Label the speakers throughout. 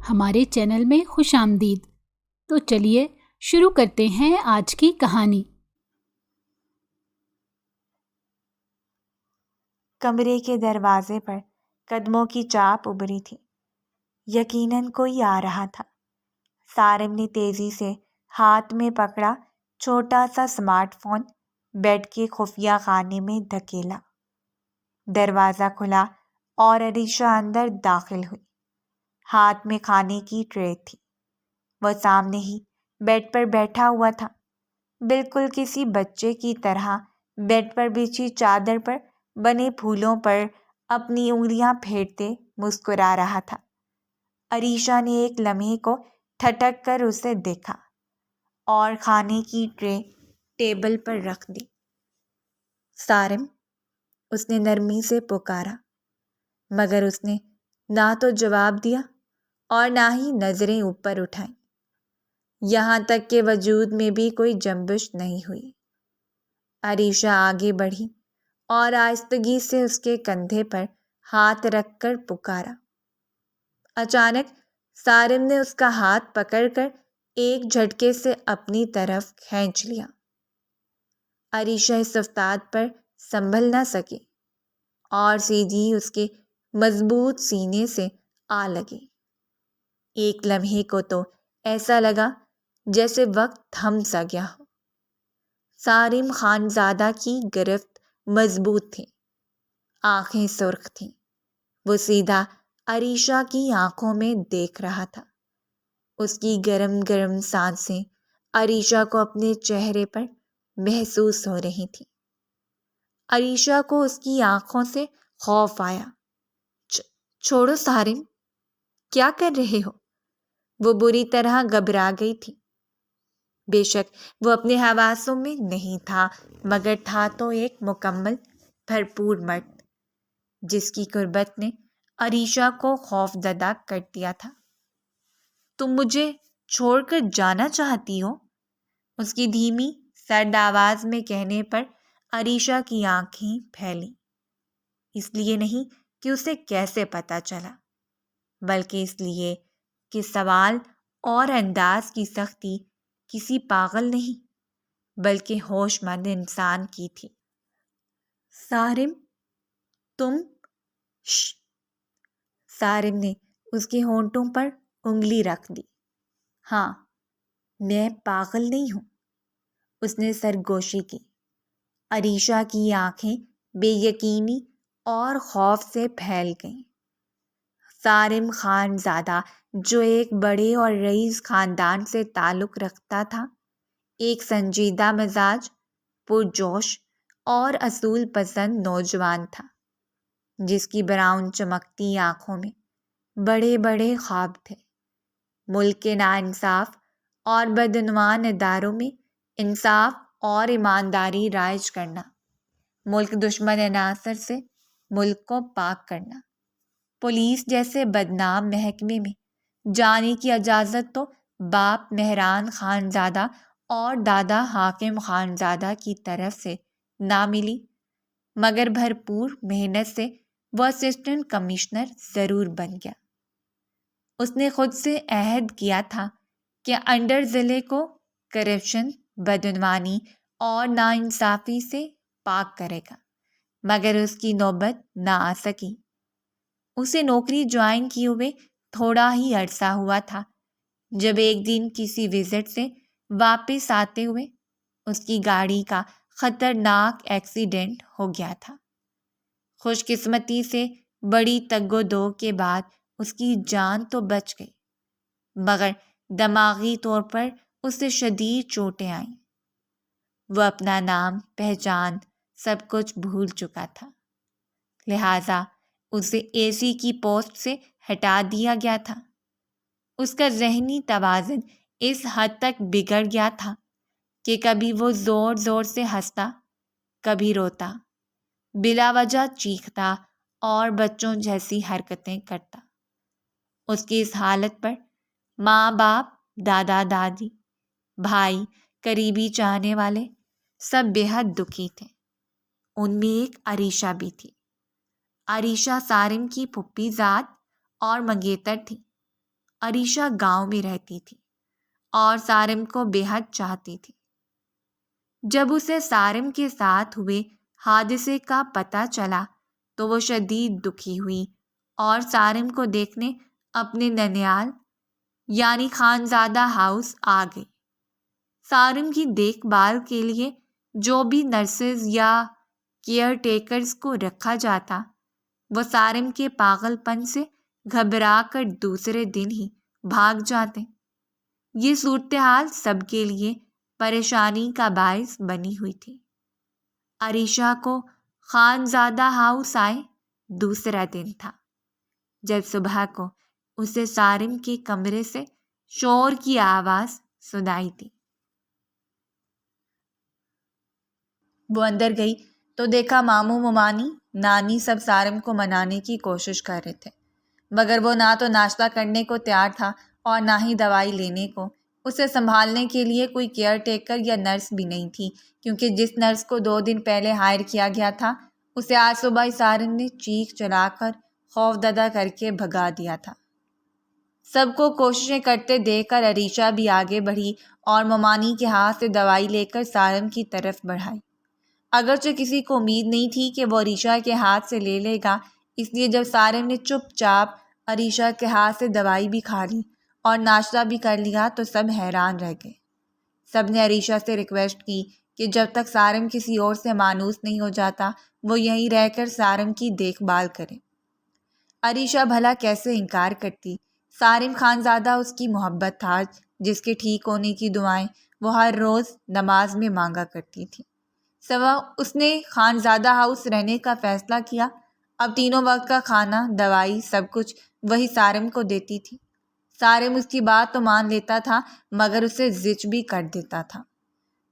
Speaker 1: ہمارے چینل میں خوش آمدید۔ تو چلیے شروع کرتے ہیں آج کی کہانی۔
Speaker 2: کمرے کے دروازے پر قدموں کی چاپ ابھری تھی۔ یقیناً کوئی آ رہا تھا۔ سارم نے تیزی سے ہاتھ میں پکڑا چھوٹا سا سمارٹ فون بیڈ کے خفیہ خانے میں دھکیلا۔ دروازہ کھلا اور عریشہ اندر داخل ہوئی۔ ہاتھ میں کھانے کی ٹرے تھی۔ وہ سامنے ہی بیڈ پر بیٹھا ہوا تھا، بالکل کسی بچے کی طرح بیڈ پر بچھی چادر پر بنے پھولوں پر اپنی انگلیاں پھیرتے مسکرا رہا تھا۔ عریشہ نے ایک لمحے کو ٹھٹک کر اسے دیکھا اور کھانے کی ٹرے ٹیبل پر رکھ دی۔ سارم، اس نے نرمی سے پکارا، مگر اس نے نہ تو جواب دیا اور نہ ہی نظریں اوپر اٹھائیں۔ یہاں تک کہ وجود میں بھی کوئی جنبش نہیں ہوئی۔ عریشہ آگے بڑھی اور آہستگی سے اس کے کندھے پر ہاتھ رکھ کر پکارا۔ اچانک سارم نے اس کا ہاتھ پکڑ کر ایک جھٹکے سے اپنی طرف کھینچ لیا۔ عریشہ اس افتاد پر سنبھل نہ سکی اور سیدھی اس کے مضبوط سینے سے آ لگی۔ ایک لمحے کو تو ایسا لگا جیسے وقت تھم سا گیا ہو۔ سارم خانزادہ کی گرفت مضبوط تھی، آنکھیں سرخ تھیں۔ وہ سیدھا عریشہ کی آنکھوں میں دیکھ رہا تھا۔ اس کی گرم گرم سانسیں عریشہ کو اپنے چہرے پر محسوس ہو رہی تھیں۔ عریشہ کو اس کی آنکھوں سے خوف آیا۔ چھوڑو سارم، کیا کر رہے ہو؟ وہ بری طرح گھبرا گئی تھی۔ بے شک وہ اپنے حواسوں میں نہیں تھا، مگر تھا تو ایک مکمل بھرپور مرد، جس کی قربت نے عریشہ کو خوف زدہ کر دیا تھا۔ تم مجھے چھوڑ کر جانا چاہتی ہو؟ اس کی دھیمی سرد آواز میں کہنے پر عریشہ کی آنکھیں پھیلیں۔ اس لیے نہیں کہ اسے کیسے پتہ چلا، بلکہ اس لیے کہ سوال اور انداز کی سختی کسی پاگل نہیں بلکہ ہوش مند انسان کی تھی۔ سارم، تم؟ سارم نے اس کے ہونٹوں پر انگلی رکھ دی۔ ہاں، میں پاگل نہیں ہوں۔ اس نے سرگوشی کی۔ عریشہ کی آنکھیں بے یقینی اور خوف سے پھیل گئیں۔ سارم خانزادہ، جو ایک بڑے اور رئیس خاندان سے تعلق رکھتا تھا، ایک سنجیدہ مزاج، پرجوش اور اصول پسند نوجوان تھا، جس کی براؤن چمکتی آنکھوں میں بڑے بڑے خواب تھے۔ ملک کے ناانصاف اور بدعنوان اداروں میں انصاف اور ایمانداری رائج کرنا، ملک دشمن عناصر سے ملک کو پاک کرنا، پولیس جیسے بدنام محکمے میں جانے کی اجازت تو باپ مہران خانزادہ اور دادا حاکم خانزادہ کی طرف سے نہ ملی، مگر بھرپور محنت سے وہ اسسٹنٹ کمشنر ضرور بن گیا۔ اس نے خود سے عہد کیا تھا کہ انڈر ضلع کو کرپشن، بدعنوانی اور ناانصافی سے پاک کرے گا، مگر اس کی نوبت نہ آ سکی۔ اسے نوکری جوائن کیے ہوئے تھوڑا ہی عرصہ ہوا تھا جب ایک دن کسی وزٹ سے واپس آتے ہوئے اس کی گاڑی کا خطرناک ایکسیڈنٹ ہو گیا تھا۔ خوش قسمتی سے بڑی تگ و دو کے بعد اس کی جان تو بچ گئی، مگر دماغی طور پر اسے شدید چوٹیں آئیں۔ وہ اپنا نام، پہچان، سب کچھ بھول چکا تھا، لہٰذا اسے اے سی کی پوسٹ سے ہٹا دیا گیا تھا۔ اس کا ذہنی توازن اس حد تک بگڑ گیا تھا کہ کبھی وہ زور زور سے ہنستا، کبھی روتا، بلا وجہ چیختا اور بچوں جیسی حرکتیں کرتا۔ اس کی اس حالت پر ماں باپ، دادا دادی، بھائی، قریبی چاہنے والے سب بے حد دکھی تھے۔ ان میں ایک عریشہ بھی تھی۔ عریشہ سارم کی پھوپھی ذات اور منگیتر تھی عریشہ گاؤں میں رہتی تھی اور سارم کو بے حد چاہتی تھی۔ جب اسے سارم کے ساتھ ہوئے حادثے کا پتہ چلا تو وہ شدید دکھی ہوئی اور سارم کو دیکھنے اپنے ننیال یعنی خانزادہ ہاؤس آ گئی۔ سارم کی دیکھ بھال کے لیے جو بھی نرسز یا کیئر ٹیکرز کو رکھا جاتا وہ سارم کے پاگل پن سے گھبرا کر دوسرے دن ہی بھاگ جاتے۔ یہ صورتحال سب کے لیے پریشانی کا باعث بنی ہوئی تھی۔ عریشہ کو خانزادہ ہاؤس آئے دوسرا دن تھا جب صبح کو اسے سارم کے کمرے سے شور کی آواز سنائی دی۔ وہ اندر گئی تو دیکھا ماموں ممانی نانی سب سارم کو منانے کی کوشش کر رہے تھے، مگر وہ نہ تو ناشتہ کرنے کو تیار تھا اور نہ ہی دوائی لینے کو۔ اسے سنبھالنے کے لیے کوئی کیئر ٹیکر یا نرس بھی نہیں تھی، کیونکہ جس نرس کو 2 دن پہلے ہائر کیا گیا تھا اسے آج صبح ہی سارم نے چیخ چلا کر خوف زدہ کر کے بھگا دیا تھا۔ سب کو کوششیں کرتے دیکھ کر عریشہ بھی آگے بڑھی اور ممانی کے ہاتھ سے دوائی لے کر سارم کی طرف بڑھائی۔ اگرچہ کسی کو امید نہیں تھی کہ وہ عریشہ کے ہاتھ سے لے لے گا، اس لیے جب سارم نے چپ چاپ عریشہ کے ہاتھ سے دوائی بھی کھا لی اور ناشتہ بھی کر لیا تو سب حیران رہ گئے۔ سب نے عریشہ سے ریکویسٹ کی کہ جب تک سارم کسی اور سے مانوس نہیں ہو جاتا وہ یہیں رہ کر سارم کی دیکھ بھال کرے۔ عریشہ بھلا کیسے انکار کرتی؟ سارم خانزادہ اس کی محبت تھا جس کے ٹھیک ہونے کی دعائیں وہ ہر روز نماز میں مانگا کرتی تھی۔ سوا اس نے خانزادہ ہاؤس رہنے کا فیصلہ کیا۔ اب تینوں وقت کا کھانا، دوائی، سب کچھ وہی سارم کو دیتی تھی۔ سارم اس کی بات تو مان لیتا تھا مگر اسے زج بھی کر دیتا تھا۔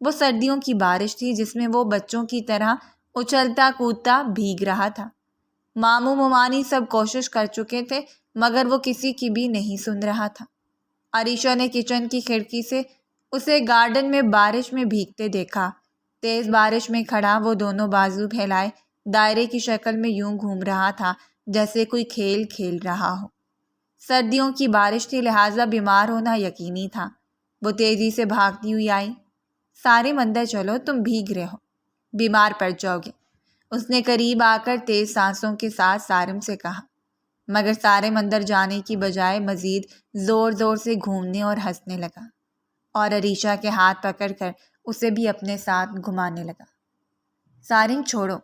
Speaker 2: وہ سردیوں کی بارش تھی جس میں وہ بچوں کی طرح اچھلتا کودتا بھیگ رہا تھا۔ ماموں ممانی سب کوشش کر چکے تھے مگر وہ کسی کی بھی نہیں سن رہا تھا۔ عریشہ نے کچن کی کھڑکی سے اسے گارڈن میں بارش میں بھیگتے دیکھا۔ تیز بارش میں کھڑا وہ دونوں بازو پھیلائے دائرے کی شکل میں یوں گھوم رہا تھا جیسے کوئی کھیل کھیل رہا ہو۔ سردیوں کی بارش تھی لہٰذا بیمار ہونا یقینی تھا۔ وہ تیزی سے بھاگتی ہوئی آئی۔ سارم اندر چلو، تم بھیگ رہے ہو، بیمار پڑ جاؤ گے، اس نے قریب آ کر تیز سانسوں کے ساتھ سارم سے کہا، مگر سارم اندر جانے کی بجائے مزید زور زور سے گھومنے اور ہنسنے لگا اور عریشہ کے ہاتھ پکڑ کر اسے بھی اپنے ساتھ گھمانے لگا۔ سارم چھوڑو،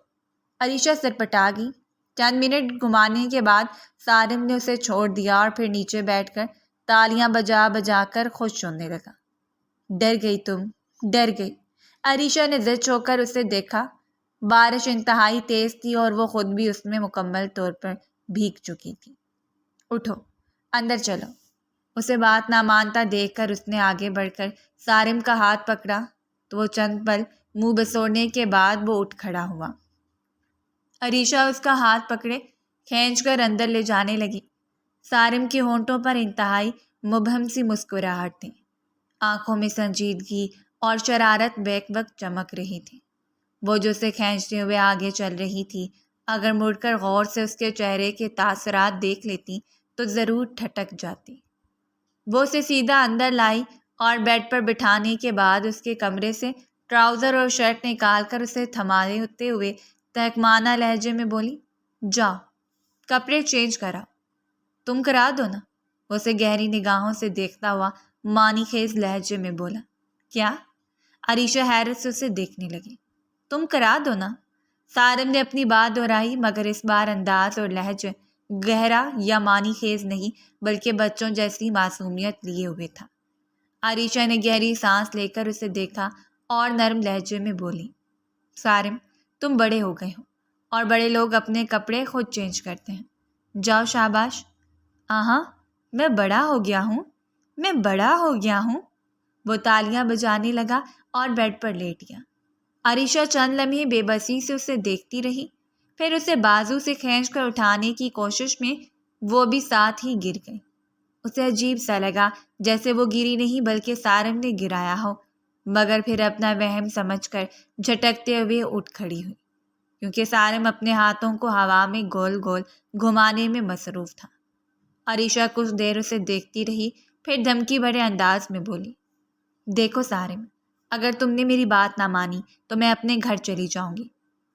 Speaker 2: عریشہ سرپٹا گئی۔ چند منٹ گھمانے کے بعد سارم نے اسے چھوڑ دیا اور پھر نیچے بیٹھ کر تالیاں بجا بجا کر خوش ہونے لگا۔ ڈر گئی تم، ڈر گئی؟ عریشہ نے زچ ہو کر اسے دیکھا۔ بارش انتہائی تیز تھی اور وہ خود بھی اس میں مکمل طور پر بھیگ چکی تھی۔ اٹھو، اندر چلو۔ اسے بات نہ مانتا دیکھ کر اس نے آگے بڑھ کر سارم کا ہاتھ پکڑا تو وہ چند پل منہ بسوڑنے کے بعد وہ اٹھ کھڑا ہوا۔ عریشہ اس کا ہاتھ پکڑے کھینچ کر اندر لے جانے لگی۔ سارم کے ہونٹوں پر انتہائی مبہم سی مسکراہٹ تھی، آنکھوں میں سنجیدگی اور شرارت بیک وقت چمک رہی تھی۔ وہ جو اسے کھینچتے ہوئے آگے چل رہی تھی، اگر مڑ کر غور سے اس کے چہرے کے تاثرات دیکھ لیتی تو ضرور ٹھٹک جاتی۔ وہ اسے سیدھا اندر لائی اور بیڈ پر بٹھانے کے بعد اس کے کمرے سے ٹراؤزر اور شرٹ نکال کر اسے تھماتے ہوئے تہکمانہ لہجے میں بولی، جاؤ کپڑے چینج کراؤ۔ تم کرا دو نا۔ وہ اسے گہری نگاہوں سے دیکھتا ہوا معنی خیز لہجے میں بولا، کیا؟ عریشہ حیرت سے اسے دیکھنے لگی۔ تم کرا دو نا۔ سارم نے اپنی بات دہرائی مگر اس بار انداز اور لہجہ گہرا یا معنی خیز نہیں بلکہ بچوں جیسی معصومیت لیے ہوئے تھا۔ عریشہ نے گہری سانس لے کر اسے دیکھا اور نرم لہجے میں بولی، سارم تم بڑے ہو گئے ہو اور بڑے لوگ اپنے کپڑے خود چینج کرتے ہیں، جاؤ شاباش۔ ہاں میں بڑا ہو گیا ہوں، میں بڑا ہو گیا ہوں۔ وہ تالیاں بجانے لگا اور بیڈ پر لیٹ گیا۔ عریشہ چند لمحے بے بسی سے اسے دیکھتی رہی، پھر اسے بازو سے کھینچ کر اٹھانے کی کوشش میں وہ بھی ساتھ ہی گر گئی۔ اسے عجیب سا لگا جیسے وہ گری نہیں بلکہ سارم نے گرایا ہو، مگر پھر اپنا وہم سمجھ کر جھٹکتے ہوئے اٹھ کھڑی ہوئی، کیونکہ سارم اپنے ہاتھوں کو ہوا میں گول گول گھمانے میں مصروف تھا۔ عریشہ کچھ دیر اسے دیکھتی رہی، پھر دھمکی بھرے انداز میں بولی، دیکھو سارم، اگر تم نے میری بات نہ مانی تو میں اپنے گھر چلی جاؤں گی،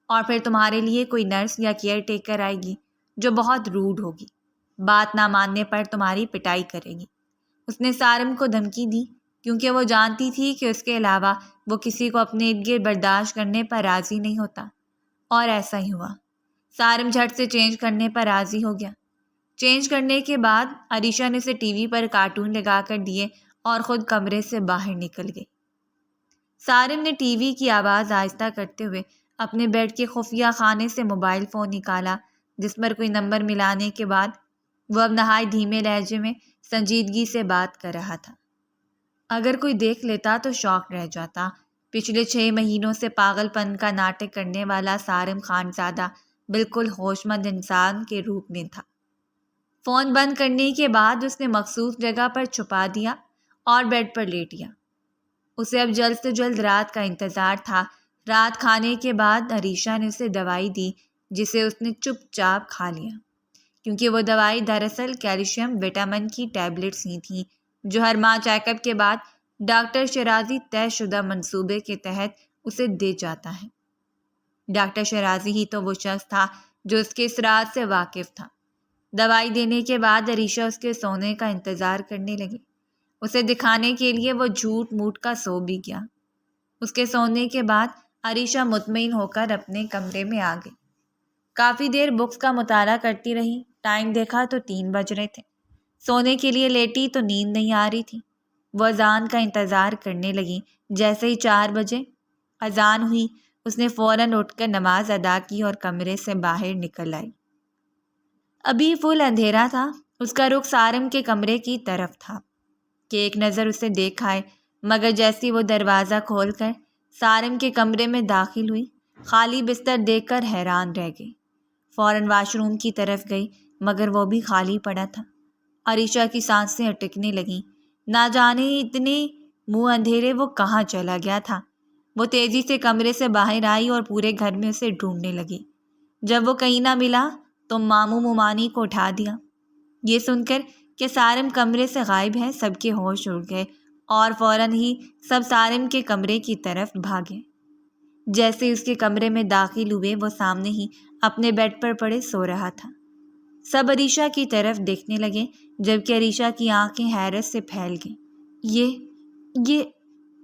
Speaker 2: اور پھر تمہارے لیے کوئی نرس یا کیئر ٹیکر آئے گی جو بہت روڈ ہوگی، بات نہ ماننے پر تمہاری پٹائی کرے گی۔ اس نے سارم کو دھمکی دی کیونکہ وہ جانتی تھی کہ اس کے علاوہ وہ کسی کو اپنے ارد گرد برداشت کرنے پر راضی نہیں ہوتا، اور ایسا ہی ہوا۔ سارم جھٹ سے چینج کرنے پر راضی ہو گیا۔ چینج کرنے کے بعد عریشہ نے اسے ٹی وی پر کارٹون لگا کر دیے اور خود کمرے سے باہر نکل گئی۔ سارم نے ٹی وی کی آواز آہستہ کرتے ہوئے اپنے بیڈ کے خفیہ خانے سے موبائل فون نکالا، جس پر کوئی نمبر ملانے کے بعد وہ اب نہایت دھیمے لہجے میں سنجیدگی سے بات کر رہا تھا۔ اگر کوئی دیکھ لیتا تو شاک رہ جاتا۔ پچھلے 6 مہینوں سے پاگل پن کا ناٹک کرنے والا سارم خانزادہ بالکل ہوش مند انسان کے روپ میں تھا۔ فون بند کرنے کے بعد اس نے مخصوص جگہ پر چھپا دیا اور بیڈ پر لیٹ گیا۔ اسے اب جلد سے جلد رات کا انتظار تھا۔ رات کھانے کے بعد عریشہ نے اسے دوائی دی، جسے اس نے چپ چاپ کھا لیا، کیونکہ وہ دوائی دراصل کیلشیم وٹامن کی ٹیبلٹس ہی تھیں جو ہر ماہ چیک اپ کے بعد ڈاکٹر شیرازی طے شدہ منصوبے کے تحت اسے دے جاتا ہے۔ ڈاکٹر شیرازی ہی تو وہ شخص تھا جو اس کے اس راز سے واقف تھا۔ دوائی دینے کے بعد عریشہ اس کے سونے کا انتظار کرنے لگی۔ اسے دکھانے کے لیے وہ جھوٹ موٹ کا سو بھی گیا۔ اس کے سونے کے بعد عریشہ مطمئن ہو کر اپنے کمرے میں آ گئی۔ کافی دیر بکس کا مطالعہ کرتی رہی۔ ٹائم دیکھا تو 3 بج رہے تھے۔ سونے کے لیے لیٹی تو نیند نہیں آ رہی تھی۔ وہ اذان کا انتظار کرنے لگی۔ جیسے ہی 4 بجے اذان ہوئی، اس نے فوراً اٹھ کر نماز ادا کی اور کمرے سے باہر نکل آئی۔ ابھی فل اندھیرا تھا۔ اس کا رخ سارم کے کمرے کی طرف تھا کہ ایک نظر اسے دیکھ آئے، مگر جیسی وہ دروازہ کھول کر سارم کے کمرے میں داخل ہوئی، خالی بستر دیکھ کر حیران رہ گئی۔ فوراً واش روم کی طرف گئی، مگر وہ بھی خالی پڑا تھا۔ عریشہ کی سانسیں اٹکنے لگیں۔ نہ جانے اتنے منہ اندھیرے وہ کہاں چلا گیا تھا۔ وہ تیزی سے کمرے سے باہر آئی اور پورے گھر میں اسے ڈھونڈنے لگی۔ جب وہ کہیں نہ ملا تو ماموں مومانی کو اٹھا دیا۔ یہ سن کر کہ سارم کمرے سے غائب ہے، سب کے ہوش اڑ گئے اور فوراً ہی سب سارم کے کمرے کی طرف بھاگے۔ جیسے اس کے کمرے میں داخل ہوئے، وہ سامنے ہی اپنے بیڈ پر پڑے سو رہا تھا۔ سب عریشہ کی طرف دیکھنے لگے، جبکہ عریشہ کی آنکھیں حیرت سے پھیل گئیں۔ یہ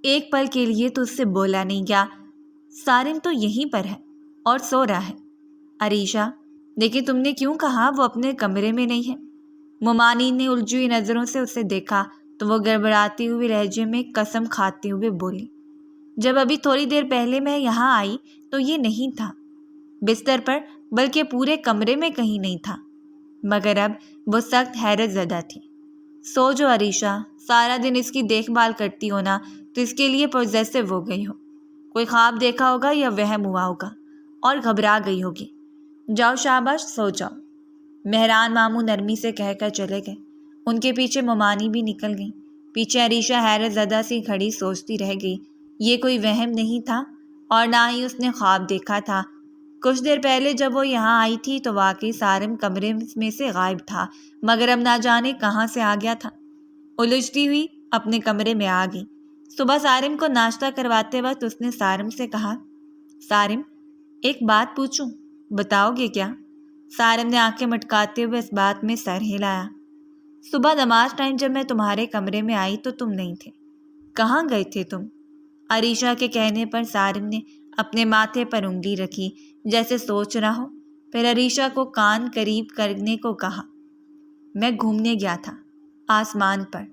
Speaker 2: ایک پل کے لیے تو اس سے بولا نہیں گیا۔ سارم تو یہیں پر ہے اور سو رہا ہے۔ عریشہ، لیکن تم نے کیوں کہا وہ اپنے کمرے میں نہیں ہے؟ مومانی نے الجھی ہوئی نظروں سے اسے دیکھا تو وہ گڑبڑاتے ہوئے لہجے میں قسم کھاتے ہوئے بولی، جب ابھی تھوڑی دیر پہلے میں یہاں آئی تو یہ نہیں تھا بستر پر، بلکہ پورے کمرے میں کہیں نہیں تھا۔ مگر اب وہ سخت حیرت زدہ تھی۔ سو جو عریشہ، سارا دن اس کی دیکھ بھال کرتی ہو نا، تو اس کے لیے پوزیسو ہو گئی ہو۔ کوئی خواب دیکھا ہوگا یا وہم ہوا ہوگا اور گھبرا گئی ہوگی۔ جاؤ شاباش، سو جاؤ۔ مہران ماموں نرمی سے کہہ کر چلے گئے۔ ان کے پیچھے مومانی بھی نکل گئی۔ پیچھے عریشہ حیرت زدہ سی کھڑی سوچتی رہ گئی۔ یہ کوئی وہم نہیں تھا اور نہ ہی اس نے خواب دیکھا تھا۔ کچھ دیر پہلے جب وہ یہاں آئی تھی تو واقعی سارم کمرے میں سے غائب تھا، مگر اب نہ جانے کہاں سے آ گیا تھا۔ الجھتی ہوئی اپنے کمرے میں آ گئی۔ صبح سارم کو ناشتہ کرواتے وقت اس نے سارم سے کہا، سارم، ایک بات پوچھوں، بتاؤ گے کیا؟ سارم نے آنکھیں مٹکاتے ہوئے اس بات میں سر ہلایا۔ صبح نماز ٹائم جب میں تمہارے کمرے میں آئی تو تم نہیں تھے۔ کہاں گئے تھے تم؟ عریشہ کے کہنے پر سارم نے اپنے ماتھے پر انگلی رکھی، جیسے سوچ رہا ہو۔ پھر عریشہ کو کان قریب کرنے کو کہا، میں گھومنے گیا تھا آسمان پر۔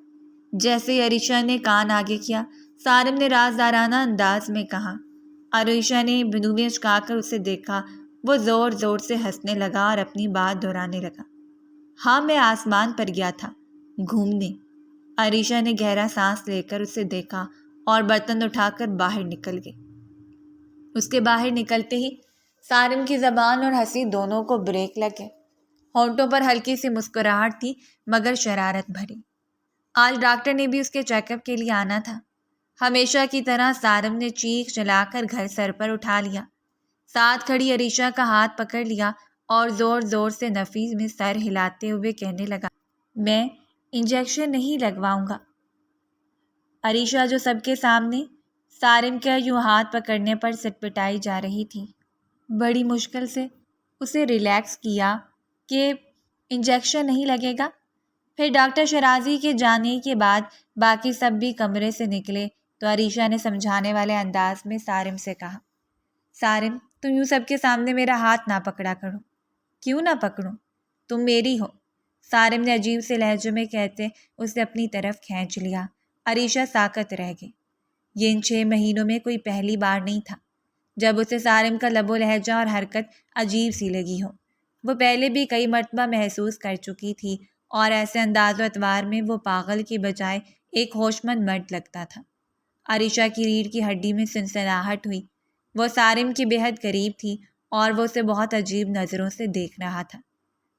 Speaker 2: جیسے ہی عریشہ نے کان آگے کیا، سارم نے رازدارانہ انداز میں کہا۔ عریشہ نے بندوبیں اچکا کر اسے دیکھا۔ وہ زور زور سے ہنسنے لگا اور اپنی بات دہرانے لگا، ہاں میں آسمان پر گیا تھا گھومنے۔ عریشہ نے گہرا سانس لے کر اسے دیکھا اور برتن اٹھا کر باہر نکل گئی۔ اس کے باہر نکلتے ہی سارم کی زبان اور ہنسی دونوں کو بریک لگ گئے۔ ہونٹوں پر ہلکی سی مسکراہٹ تھی، مگر شرارت بھری۔ آج ڈاکٹر نے بھی اس کے چیک اپ کے لیے آنا تھا۔ ہمیشہ کی طرح سارم نے چیخ چلا کر گھر سر پر اٹھا لیا، ساتھ کھڑی عریشہ کا ہاتھ پکڑ لیا اور زور زور سے نفی میں سر ہلاتے ہوئے کہنے لگا، میں انجیکشن نہیں لگواؤں گا۔ عریشہ جو سب کے سامنے سارم کا یوں ہاتھ پکڑنے پر سٹپٹائی جا رہی تھی، بڑی مشکل سے اسے ریلیکس کیا کہ انجیکشن نہیں لگے گا۔ پھر ڈاکٹر شرازی کے جانے کے بعد باقی سب بھی کمرے سے نکلے تو عریشہ نے سمجھانے والے انداز میں سارم سے کہا، سارم تم یوں سب کے سامنے میرا ہاتھ نہ پکڑا کرو۔ کیوں نہ پکڑوں؟ تم میری ہو۔ سارم نے عجیب سے لہجے میں کہتے اسے اپنی طرف کھینچ لیا۔ عریشہ ساکت رہ گئی۔ یہ ان 6 مہینوں میں کوئی پہلی بار نہیں تھا جب اسے سارم کا لب و لہجہ اور حرکت عجیب سی لگی ہو۔ وہ پہلے بھی کئی مرتبہ محسوس کر چکی تھی اور ایسے انداز و اطوار میں وہ پاگل کی بجائے ایک ہوش مند مرد لگتا تھا۔ عریشہ کی ریڑھ کی ہڈی میں سنسناہٹ ہوئی۔ وہ سارم کی بے حد قریب تھی اور وہ اسے بہت عجیب نظروں سے دیکھ رہا تھا۔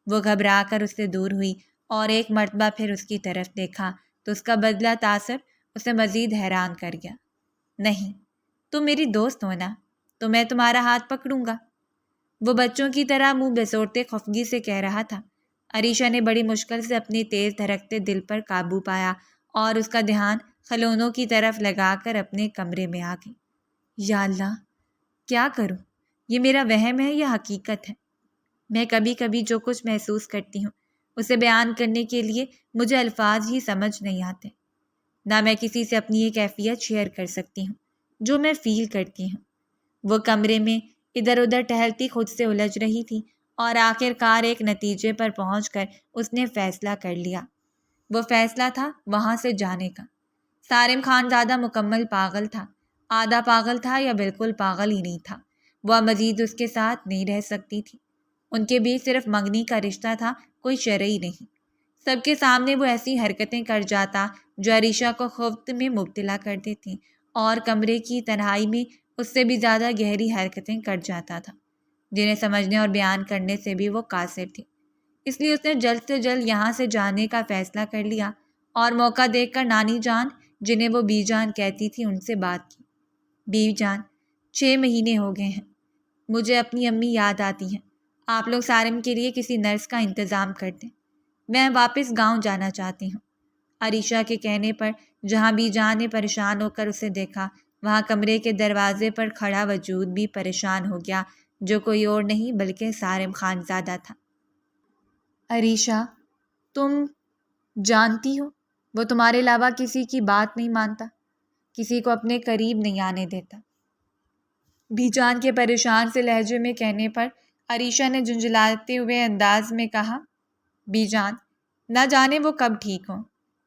Speaker 2: وہ گھبرا کر اس سے دور ہوئی اور ایک مرتبہ پھر اس کی طرف دیکھا تو اس کا بدلہ تاثر اسے مزید حیران کر گیا۔ نہیں، تم میری دوست ہو نا، تو میں تمہارا ہاتھ پکڑوں گا، وہ بچوں کی طرح منہ بسوڑتے خفگی سے کہہ رہا تھا۔ عریشہ نے بڑی مشکل سے اپنی تیز دھڑکتے دل پر قابو پایا اور اس کا دھیان کھلونوں کی طرف لگا کر اپنے کمرے میں آ گئی۔ یا اللہ، کیا کروں؟ یہ میرا وہم ہے یا حقیقت ہے؟ میں کبھی کبھی جو کچھ محسوس کرتی ہوں اسے بیان کرنے کے لیے مجھے الفاظ ہی سمجھ نہیں آتے۔ نہ میں کسی سے اپنی یہ کیفیت شیئر کر سکتی ہوں جو میں فیل کرتی ہوں۔ وہ کمرے میں ادھر ادھر ٹہلتی خود سے الجھ رہی تھی اور آخر کار ایک نتیجے پر پہنچ کر اس نے فیصلہ کر لیا۔ وہ فیصلہ تھا وہاں سے جانے کا۔ سارم خان زادہ مکمل پاگل تھا، آدھا پاگل تھا یا بالکل پاگل ہی نہیں تھا۔ وہ مزید اس کے ساتھ نہیں رہ سکتی تھی۔ ان کے بیچ صرف منگنی کا رشتہ تھا، کوئی شرعی نہیں۔ سب کے سامنے وہ ایسی حرکتیں کر جاتا جو عریشہ کو خفت میں مبتلا کر دیتی اور کمرے کی تنہائی میں اس سے بھی زیادہ گہری حرکتیں کر جاتا تھا جنہیں سمجھنے اور بیان کرنے سے بھی وہ قاصر تھی۔ اس لیے اس نے جلد سے جلد یہاں سے جانے کا فیصلہ کر لیا اور موقع دیکھ کر نانی جان، جنہیں وہ بی جان کہتی تھی، ان سے بات کی۔ بی جان، 6 مہینے ہو گئے ہیں، مجھے اپنی امی یاد آتی ہیں۔ آپ لوگ سارم کے لیے کسی نرس کا انتظام کر دیں، میں واپس گاؤں جانا چاہتی ہوں۔ عریشہ کے کہنے پر جہاں بی جان نے پریشان ہو کر اسے دیکھا، وہاں کمرے کے دروازے پر کھڑا وجود بھی پریشان ہو گیا، جو کوئی اور نہیں بلکہ سارم خان زادہ تھا۔ عریشہ، تم جانتی ہو وہ تمہارے علاوہ کسی کی بات نہیں مانتا، کسی کو اپنے قریب نہیں آنے دیتا۔ بی جان کے پریشان سے لہجے میں کہنے پر عریشہ نے جھنجھلاتے ہوئے انداز میں کہا، بی جان، نہ جانے وہ کب ٹھیک ہوں،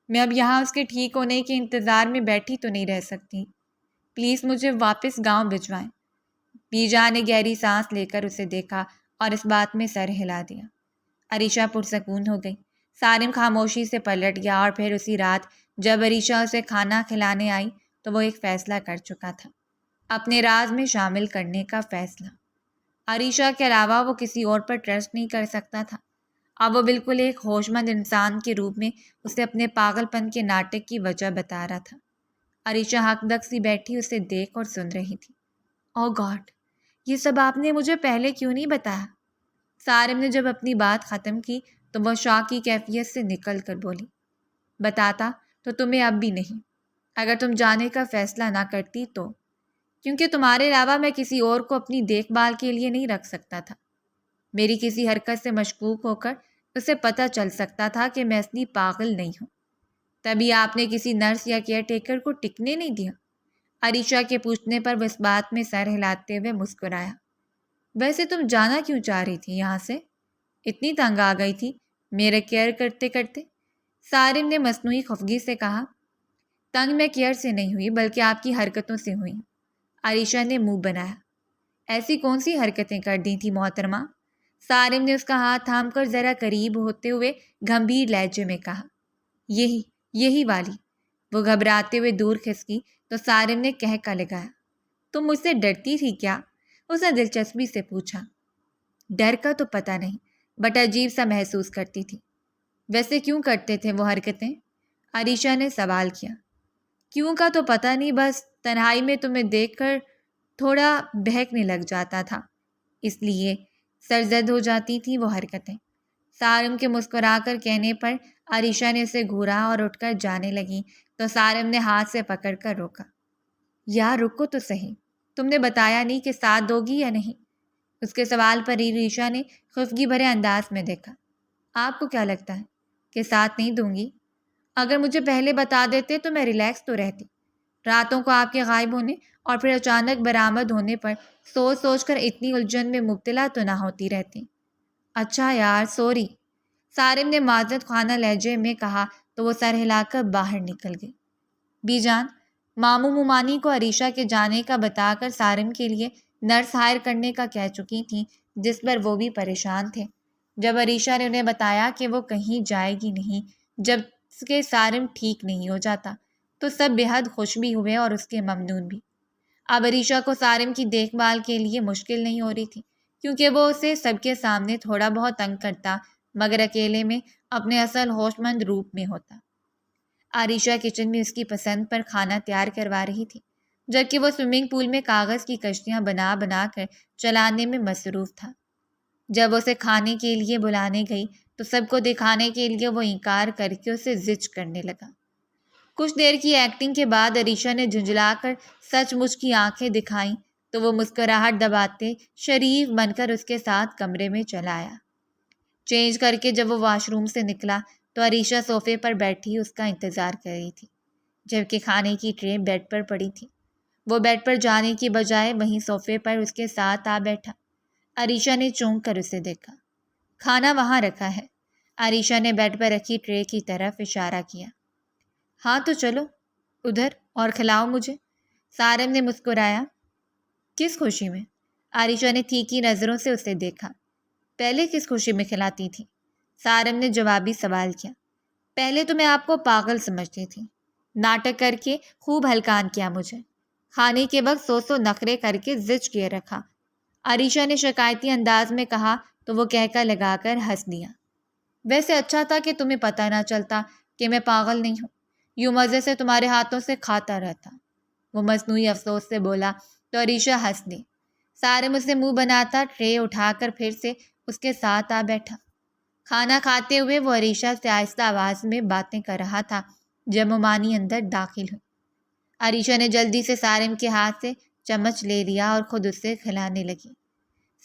Speaker 2: میں اب یہاں اس کے ٹھیک ہونے کے انتظار میں بیٹھی تو نہیں رہ سکتی، پلیز مجھے واپس گاؤں بھجوائیں۔ بی جان نے گہری سانس لے کر اسے دیکھا اور اس بات میں سر ہلا دیا۔ عریشہ پرسکون ہو گئی۔ سارم خاموشی سے پلٹ گیا اور پھر اسی رات جب عریشہ اسے کھانا کھلانے آئی تو وہ ایک فیصلہ کر چکا تھا، اپنے راز میں شامل کرنے کا فیصلہ۔ عریشہ کے علاوہ وہ کسی اور پر ٹرسٹ نہیں کر سکتا تھا۔ اب وہ بالکل ایک ہوش مند انسان کے روپ میں اسے اپنے پاگل پن کے ناٹک کی وجہ بتا رہا تھا۔ عریشہ حق دک سی بیٹھی اسے دیکھ اور سن رہی تھی۔ او گاڈ، یہ سب آپ نے مجھے پہلے کیوں نہیں بتایا؟ سارم نے جب اپنی بات ختم کی تو وہ شوق کی کیفیت سے نکل کر بولی، بتاتا تو تمہیں اب بھی نہیں، اگر تم جانے کا فیصلہ نہ کرتی تو، کیونکہ تمہارے علاوہ میں کسی اور کو اپنی دیکھ بھال کے لیے نہیں رکھ سکتا تھا۔ میری کسی حرکت سے مشکوک ہو کر اسے پتہ چل سکتا تھا کہ میں اصلی پاگل نہیں ہوں، تبھی آپ نے کسی نرس یا کیئر ٹیکر کو ٹکنے نہیں دیا۔ عریشہ کے پوچھنے پر وہ اس بات میں سر ہلاتے ہوئے مسکرایا۔ ویسے تم جانا کیوں چاہ رہی تھی یہاں سے؟ اتنی تنگ آ گئی تھی میرے کیئر کرتے کرتے؟ سارم نے مصنوعی خفگی سے کہا، تنگ میں کیئر سے نہیں ہوئی بلکہ آپ کی حرکتوں سے ہوئی۔ عریشہ نے منہ بنایا۔ ایسی کون سی حرکتیں کر دی تھی محترمہ؟ سارم نے اس کا ہاتھ تھام کر ذرا قریب ہوتے ہوئے گھمبیر لہجے میں کہا، یہی والی۔ وہ گھبراتے ہوئے دور کھسکی تو سارم نے کہکا لگایا، تم مجھ سے ڈرتی تھی کیا؟ اس نے دلچسپی سے پوچھا۔ ڈر کا تو پتہ نہیں، بٹ عجیب سا محسوس کرتی تھی۔ ویسے کیوں کرتے تھے وہ حرکتیں؟ عریشہ نے سوال کیا۔ کیوں کا تو پتہ نہیں، بس تنہائی میں تمہیں دیکھ کر تھوڑا بہکنے لگ جاتا تھا، اس لیے سرزد ہو جاتی تھی وہ حرکتیں۔ سارم کے مسکرا کر کہنے پر عریشہ نے اسے گھورا اور اٹھ کر جانے لگی تو سارم نے ہاتھ سے پکڑ کر روکا۔ یار رکو تو صحیح، تم نے بتایا نہیں کہ ساتھ دو گی یا نہیں؟ اس کے سوال پر عریشہ نے خفگی بھرے انداز میں دیکھا۔ آپ کو کیا لگتا ہے کہ ساتھ نہیں دوں گی؟ اگر مجھے پہلے بتا دیتے تو میں ریلیکس تو رہتی۔ راتوں کو آپ کے غائب ہونے اور پھر اچانک برآمد ہونے پر سوچ سوچ کر اتنی الجھن میں مبتلا تو نہ ہوتی رہتی۔ اچھا یار، سوری، سارم نے معذرت خانہ لہجے میں کہا تو وہ سر ہلا کر باہر نکل گئی۔ بی جان ماموں ممانی کو عریشہ کے جانے کا بتا کر سارم کے لیے نرس ہائر کرنے کا کہہ چکی تھیں، جس پر وہ بھی پریشان تھے۔ جب عریشہ نے انہیں بتایا کہ وہ کہیں جائے گی نہیں جب کہ سارم ٹھیک نہیں ہو جاتا، تو سب بے حد خوش بھی ہوئے اور اس کے ممنون بھی۔ اب عریشہ کو سارم کی دیکھ بھال کے لیے مشکل نہیں ہو رہی تھی، کیونکہ وہ اسے سب کے سامنے تھوڑا بہت تنگ کرتا مگر اکیلے میں اپنے اصل ہوش مند روپ میں ہوتا۔ عریشہ کچن میں اس کی پسند پر کھانا تیار کروا رہی تھی، جبکہ وہ سوئمنگ پول میں کاغذ کی کشتیاں بنا بنا کر چلانے میں مصروف تھا۔ جب اسے کھانے کے لیے بلانے گئی تو سب کو دکھانے کے لیے وہ انکار کر کے اسے زج کرنے لگا۔ کچھ دیر کی ایکٹنگ کے بعد عریشہ نے جھنجھلا کر سچ مچ کی آنکھیں دکھائیں تو وہ مسکراہٹ دباتے شریف بن کر اس کے ساتھ کمرے میں چلا آیا۔ چینج کر کے جب وہ واش روم سے نکلا تو عریشہ صوفے پر بیٹھی اس کا انتظار کر رہی تھی، جبکہ کھانے کی ٹرے بیڈ پر پڑی تھی۔ وہ بیڈ پر جانے کی بجائے وہیں صوفے پر اس کے ساتھ آ بیٹھا۔ عریشہ نے چونک کر اسے دیکھا۔ کھانا وہاں رکھا ہے۔ عریشہ نے بیڈ پر رکھی ٹرے کی طرف اشارہ کیا۔ ہاں تو چلو ادھر اور کھلاؤ مجھے، سارم نے مسکرایا۔ کس خوشی میں؟ عریشہ نے تیکھی نظروں سے اسے دیکھا۔ پہلے کس خوشی میں کھلاتی تھی؟ سارم نے جوابی سوال کیا۔ پہلے تو میں آپ کو پاگل سمجھتی تھی، ناٹک کر کے خوب ہلکان کیا مجھے، کھانے کے وقت سو نخرے کر کے زج کیے رکھا۔ عریشہ نے شکایتی انداز میں کہا تو وہ کہکا لگا کر ہنس دیا۔ ویسے اچھا تھا کہ تمہیں پتہ نہ چلتا کہ میں پاگل نہیں ہوں، یوں مزے سے تمہارے ہاتھوں سے کھاتا رہتا، وہ مصنوعی افسوس سے بولا تو عریشہ ہنس دی۔ سارم اسے منہ بناتا ٹرے اٹھا کر پھر سے اس کے ساتھ آ بیٹھا۔ کھانا کھاتے ہوئے وہ عریشہ سے آہستہ آواز میں باتیں کر رہا تھا جب ممانی اندر داخل ہوئی۔ عریشہ نے جلدی سے سارم کے ہاتھ سے چمچ لے لیا اور خود اسے کھلانے لگی۔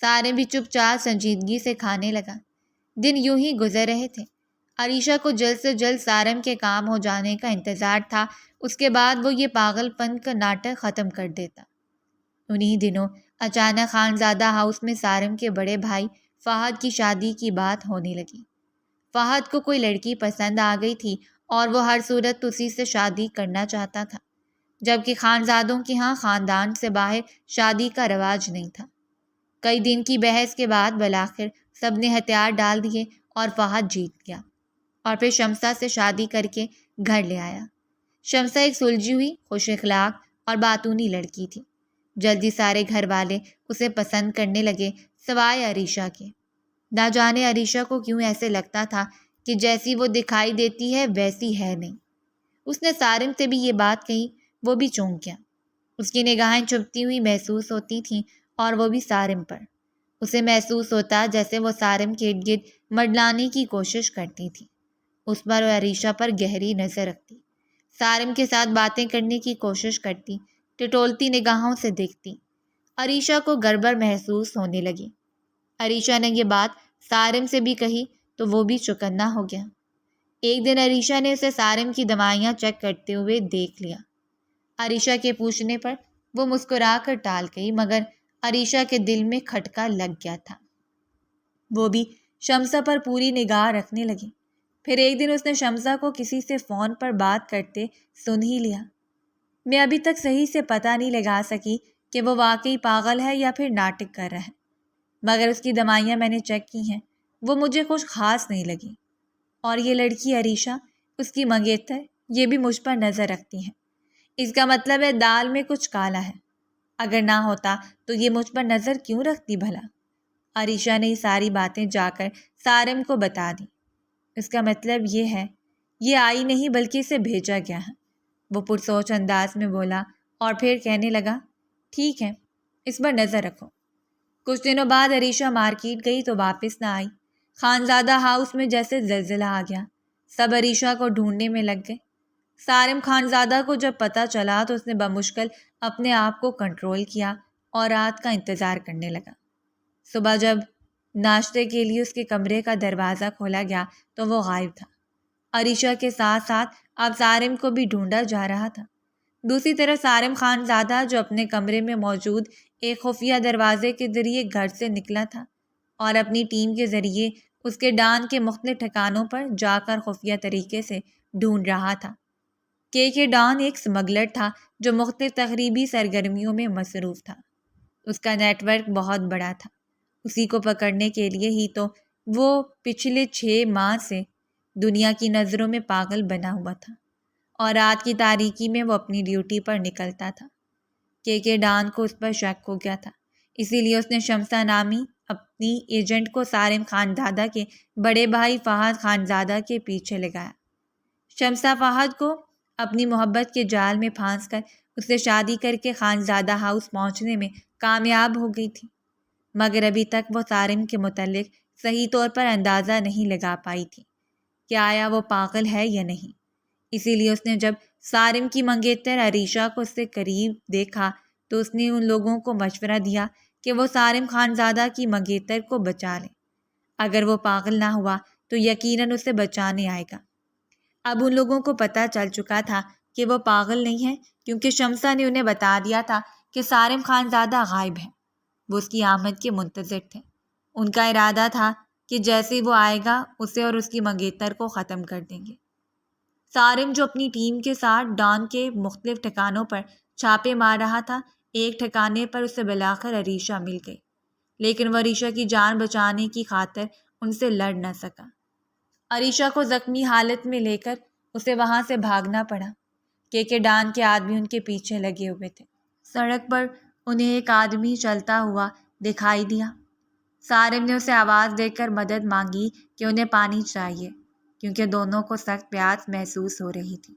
Speaker 2: سارم بھی چپ چاپ سنجیدگی سے کھانے لگا۔ دن یوں ہی گزر رہے تھے۔ عریشہ کو جلد سے جلد سارم کے کام ہو جانے کا انتظار تھا، اس کے بعد وہ یہ پاگل پن کا ناٹک ختم کر دیتا۔ انہی دنوں اچانک خانزادہ ہاؤس میں سارم کے بڑے بھائی فہد کی شادی کی بات ہونے لگی۔ فہد کو کوئی لڑکی پسند آ گئی تھی اور وہ ہر صورت اسی سے شادی کرنا چاہتا تھا، جبکہ خانزادوں کے ہاں خاندان سے باہر شادی کا رواج نہیں تھا۔ کئی دن کی بحث کے بعد بالآخر سب نے ہتھیار ڈال دیے اور فہد جیت گیا اور پھر شمسہ سے شادی کر کے گھر لے آیا۔ شمسہ ایک سلجھی ہوئی، خوش اخلاق اور باتونی لڑکی تھی۔ جلدی سارے گھر والے اسے پسند کرنے لگے سوائے عریشہ کے۔ نہ جانے عریشہ کو کیوں ایسے لگتا تھا کہ جیسی وہ دکھائی دیتی ہے ویسی ہے نہیں۔ اس نے سارم سے بھی یہ بات کہی، وہ بھی چونک گیا۔ اس کی نگاہیں چبھتی ہوئی محسوس ہوتی تھیں اور وہ بھی سارم پر۔ اسے محسوس ہوتا جیسے وہ سارم کے ارد گرد منڈلانے کی کوشش کرتی تھی، اس پر اور عریشہ پر گہری نظر رکھتی، سارم کے ساتھ باتیں کرنے کی کوشش کرتی، ٹٹولتی نگاہوں سے دیکھتی۔ عریشہ کو گڑبڑ محسوس ہونے لگی۔ عریشہ نے یہ بات سارم سے بھی کہی تو وہ بھی چوکنا ہو گیا۔ ایک دن عریشہ نے اسے سارم کی دوائیاں چیک کرتے ہوئے دیکھ لیا۔ عریشہ کے پوچھنے پر وہ مسکرا کر ٹال گئی، مگر عریشہ کے دل میں کھٹکا لگ گیا تھا۔ وہ بھی شمسہ پر پوری نگاہ رکھنے لگی۔ پھر ایک دن اس نے شمسہ کو کسی سے فون پر بات کرتے سن ہی لیا۔ میں ابھی تک صحیح سے پتہ نہیں لگا سکی کہ وہ واقعی پاگل ہے یا پھر ناٹک کر رہا ہے، مگر اس کی دوائیاں میں نے چیک کی ہیں، وہ مجھے کچھ خاص نہیں لگی۔ اور یہ لڑکی عریشہ، اس کی منگیتر، یہ بھی مجھ پر نظر رکھتی ہے۔ اس کا مطلب ہے دال میں کچھ کالا ہے۔ اگر نہ ہوتا تو یہ مجھ پر نظر کیوں رکھتی بھلا؟ عریشہ نے یہ ساری باتیں جا کر سارم کو بتا دی۔ اس کا مطلب یہ ہے، یہ آئی نہیں بلکہ اسے بھیجا گیا ہے، وہ پرسوچ انداز میں بولا اور پھر کہنے لگا، ٹھیک ہے، اس پر نظر رکھو۔ کچھ دنوں بعد عریشہ مارکیٹ گئی تو واپس نہ آئی۔ خانزادہ ہاؤس میں جیسے زلزلہ آ گیا۔ سب عریشہ کو ڈھونڈنے میں لگ گئے۔ صارم خانزادہ کو جب پتہ چلا تو اس نے بمشکل اپنے آپ کو کنٹرول کیا اور رات کا انتظار کرنے لگا۔ صبح جب ناشتے کے لیے اس کے کمرے کا دروازہ کھولا گیا تو وہ غائب تھا۔ عریشہ کے ساتھ ساتھ اب صارم کو بھی ڈھونڈا جا رہا تھا۔ دوسری طرف صارم خانزادہ جو اپنے کمرے میں موجود ایک خفیہ دروازے کے ذریعے گھر سے نکلا تھا اور اپنی ٹیم کے ذریعے اس کے ڈان کے مختلف ٹھکانوں پر جا کر خفیہ طریقے سے ڈھونڈ رہا تھا۔ کے ڈان ایک سمگلر تھا جو مختلف تقریبی سرگرمیوں میں مصروف تھا۔ اس کا نیٹ ورک بہت بڑا تھا۔ اسی کو پکڑنے کے لیے ہی تو وہ پچھلے 6 ماہ سے دنیا کی نظروں میں پاگل بنا ہوا تھا اور رات کی تاریکی میں وہ اپنی ڈیوٹی پر نکلتا تھا۔ کے ڈان کو اس پر شک ہو گیا تھا، اسی لیے اس نے شمسہ نامی اپنی ایجنٹ کو صارم خانزادہ کے بڑے بھائی فہد خانزادہ کے پیچھے لگایا۔ شمسہ فہد کو اپنی محبت کے جال میں پھانس کر اس سے شادی کر کے خانزادہ ہاؤس پہنچنے میں کامیاب ہو گئی تھی، مگر ابھی تک وہ صارم کے متعلق صحیح طور پر اندازہ نہیں لگا پائی تھی کہ آیا وہ پاگل ہے یا نہیں۔ اسی لیے اس نے جب صارم کی منگیتر عریشہ کو اس سے قریب دیکھا تو اس نے ان لوگوں کو مشورہ دیا کہ وہ صارم خانزادہ کی منگیتر کو بچا لیں۔ اگر وہ پاگل نہ ہوا تو یقیناً اسے بچانے آئے گا۔ اب ان لوگوں کو پتہ چل چکا تھا کہ وہ پاگل نہیں ہے، کیونکہ شمسہ نے انہیں بتا دیا تھا کہ صارم خانزادہ غائب ہے۔ وہ اس کی آمد کے منتظر تھے۔ ان کا ارادہ تھا کہ جیسے ہی وہ آئے گا اسے اور اس کی منگیتر کو ختم کر دیں گے۔ صارم جو اپنی ٹیم کے ساتھ ڈان کے مختلف ٹھکانوں پر چھاپے مار رہا تھا، ایک ٹھکانے پر اسے بلاخر عریشہ مل گئی، لیکن وہ عریشہ کی جان بچانے کی خاطر ان سے لڑ نہ سکا۔ عریشہ کو زخمی حالت میں لے کر اسے وہاں سے بھاگنا پڑا۔ کے ڈان کے آدمی ان کے پیچھے لگے ہوئے تھے۔ سڑک پر انہیں ایک آدمی چلتا ہوا دکھائی دیا۔ صارم نے اسے آواز دے کر مدد مانگی کہ انہیں پانی چاہیے، کیونکہ دونوں کو سخت پیاس محسوس ہو رہی تھی۔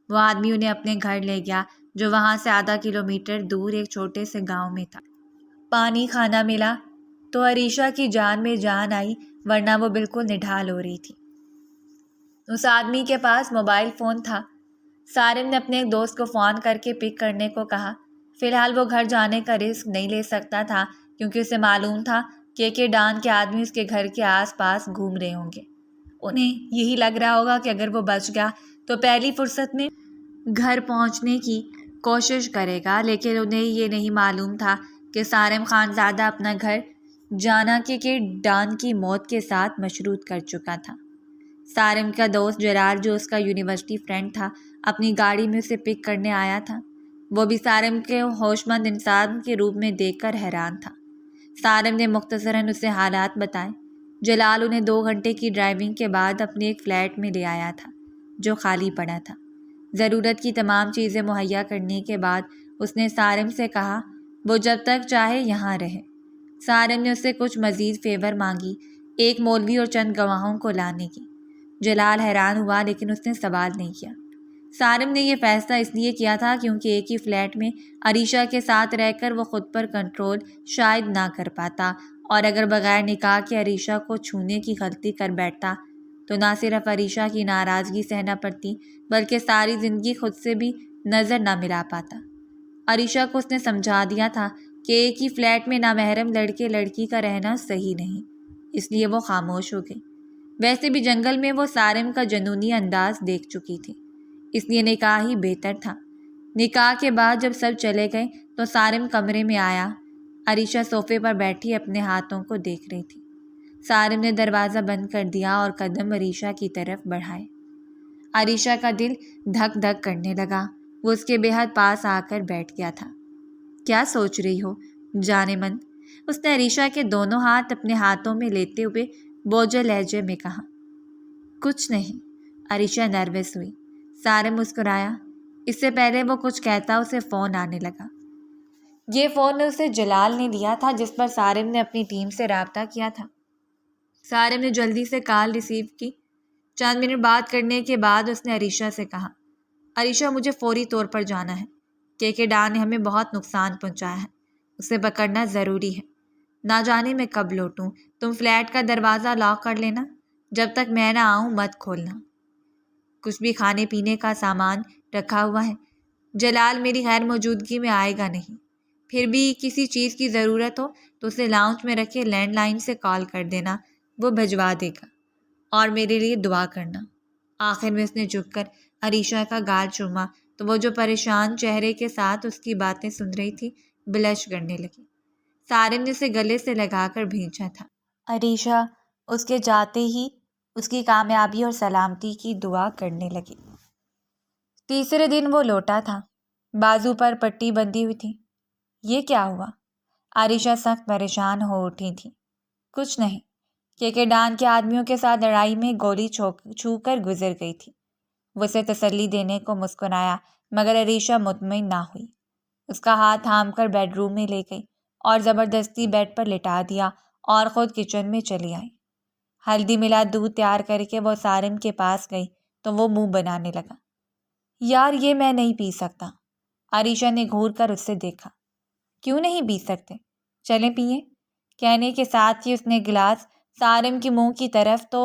Speaker 2: وہ آدمی انہیں اپنے گھر لے گیا جو وہاں سے آدھا کلومیٹر دور ایک چھوٹے سے گاؤں میں تھا۔ پانی کھانا ملا تو عریشہ کی جان میں جان آئی، ورنہ وہ بالکل نڈھال ہو رہی تھی۔ اس آدمی کے پاس موبائل فون تھا۔ صارم نے اپنے ایک دوست کو فون کر کے پک کرنے کو کہا۔ فی الحال وہ گھر جانے کا رسک نہیں لے سکتا تھا، کیونکہ اسے معلوم تھا کہ ڈان کے آدمی اس کے گھر کے آس پاس گھوم رہے ہوں گے۔ انہیں یہی لگ رہا ہوگا کہ اگر وہ بچ گیا تو پہلی فرصت میں گھر پہنچنے کی کوشش کرے گا، لیکن انہیں یہ نہیں معلوم تھا کہ صارم خانزادہ اپنا گھر جانا کے ڈان کی موت کے ساتھ مشروط کر چکا تھا۔ صارم کا دوست جرار، جو اس کا یونیورسٹی فرینڈ تھا، اپنی گاڑی میں اسے پک کرنے آیا تھا۔ وہ بھی صارم کے ہوش مند انسان کے روپ میں دیکھ کر حیران تھا۔ صارم نے مختصراً اسے حالات بتائے۔ جلال انہیں 2 گھنٹے کی ڈرائیونگ کے بعد اپنے ایک فلیٹ میں لے آیا تھا جو خالی پڑا تھا۔ ضرورت کی تمام چیزیں مہیا کرنے کے بعد اس نے صارم سے کہا وہ جب تک چاہے یہاں رہے۔ صارم نے اس سے کچھ مزید فیور مانگی، ایک مولوی اور چند گواہوں کو لانے کی۔ جلال حیران ہوا، لیکن اس نے سوال نہیں کیا۔ صارم نے یہ فیصلہ اس لیے کیا تھا کیونکہ ایک ہی فلیٹ میں عریشہ کے ساتھ رہ کر وہ خود پر کنٹرول شاید نہ کر پاتا، اور اگر بغیر نکاح کے عریشہ کو چھونے کی غلطی کر بیٹھتا تو نہ صرف عریشہ کی ناراضگی سہنا پڑتی، بلکہ ساری زندگی خود سے بھی نظر نہ ملا پاتا۔ عریشہ کو اس نے سمجھا دیا تھا کہ ایک ہی فلیٹ میں نامحرم لڑکے لڑکی کا رہنا صحیح نہیں، اس لیے وہ خاموش ہو گئی۔ ویسے بھی جنگل میں وہ صارم کا جنونی انداز دیکھ چکی تھی، اس لیے نکاح ہی بہتر تھا۔ نکاح کے بعد جب سب چلے گئے تو صارم کمرے میں آیا۔ عریشہ صوفے پر بیٹھی اپنے ہاتھوں کو دیکھ رہی تھی۔ صارم نے دروازہ بند کر دیا اور قدم عریشہ کی طرف بڑھائے۔ عریشہ کا دل دھک دھک کرنے لگا۔ وہ اس کے بے حد پاس آ کر بیٹھ گیا تھا۔ کیا سوچ رہی ہو جانے من؟ اس نے عریشہ کے دونوں ہاتھ اپنے ہاتھوں میں لیتے ہوئے بوجھل لہجے میں کہا۔ کچھ نہیں، عریشہ نروس ہوئی۔ صارم مسکرایا۔ اس سے پہلے وہ کچھ کہتا اسے فون آنے لگا۔ یہ فون اسے جلال نے دیا تھا، جس پر صارم نے اپنی ٹیم سے رابطہ کیا تھا۔ صارم نے جلدی سے کال ریسیو کی۔ چند منٹ بات کرنے کے بعد اس نے عریشہ سے کہا، عریشہ مجھے فوری طور پر جانا ہے۔ کے ڈان نے ہمیں بہت نقصان پہنچایا ہے، اسے پکڑنا ضروری ہے۔ نہ جانے میں کب لوٹوں، تم فلیٹ کا دروازہ لاک کر لینا، جب تک میں نہ آؤں مت کھولنا۔ کچھ بھی کھانے پینے کا سامان رکھا ہوا ہے۔ جلال میری غیر موجودگی میں آئے گا نہیں۔ پھر بھی کسی چیز کی ضرورت ہو تو اسے لاؤنج میں رکھے لینڈ لائن سے کال کر دینا، وہ بھجوا دے گا، اور میرے لیے دعا کرنا۔ آخر میں اس نے جھک کر عریشہ کا گال چوما تو وہ جو پریشان چہرے کے ساتھ اس کی باتیں سن رہی تھی بلش کرنے لگی۔ سارم نے اسے گلے سے لگا کر بھینچا تھا۔ عریشہ اس کے جاتے ہی اس کی کامیابی اور سلامتی کی دعا کرنے لگی۔ تیسرے دن وہ لوٹا تھا، بازو پر پٹی بندھی ہوئی تھی۔ یہ کیا ہوا؟ عریشہ سخت پریشان ہو اٹھی تھی۔ کچھ نہیں، کے ڈان کے آدمیوں کے ساتھ لڑائی میں گولی چھو کر گزر گئی تھی۔ وہ اسے تسلی دینے کو مسکرایا، مگر عریشہ مطمئن نہ ہوئی۔ اس کا ہاتھ تھام کر بیڈ روم میں لے گئی اور زبردستی بیڈ پر لٹا دیا اور خود کچن میں چلی آئی۔ ہلدی ملا دودھ تیار کر کے وہ سارم کے پاس گئی تو وہ منہ بنانے لگا۔ یار یہ میں نہیں پی سکتا۔ عریشہ نے گھور کر اس سے دیکھا۔ کیوں نہیں پی سکتے؟ چلیں پئیں۔ کہنے کے ساتھ ہی اس نے گلاس سارم کے منہ کی طرف تو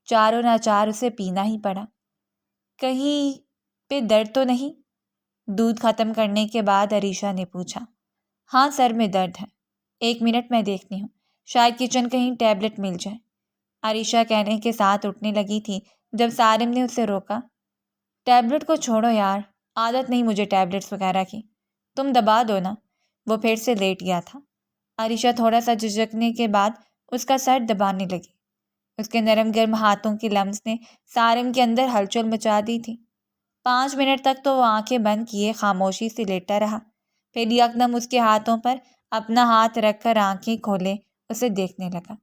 Speaker 2: چاروں ناچار اسے پینا ہی پڑا۔ کہیں پہ درد تو نہیں؟ دودھ ختم کرنے کے بعد عریشہ نے پوچھا۔ ہاں سر میں درد ہے، 1 منٹ میں دیکھتی ہوں، شاید کچن کہیں ٹیبلٹ مل جائے۔ عریشہ کہنے کے ساتھ اٹھنے لگی تھی جب سارم نے اسے روکا۔ ٹیبلٹ کو چھوڑو یار، عادت نہیں مجھے ٹیبلٹس وغیرہ کی، تم دبا دو نا۔ وہ پھر سے لیٹ گیا تھا۔ عریشہ تھوڑا سا جھجکنے کے بعد اس کا سر دبانے لگی۔ اس کے نرم گرم ہاتھوں کی لمس نے سارم کے اندر ہلچل مچا دی تھی۔ 5 منٹ تک تو وہ آنکھیں بند کیے خاموشی سے لیٹا رہا، پھر یکدم اس کے ہاتھوں پر اپنا ہاتھ رکھ کر آنکھیں کھولے اسے دیکھنے لگا۔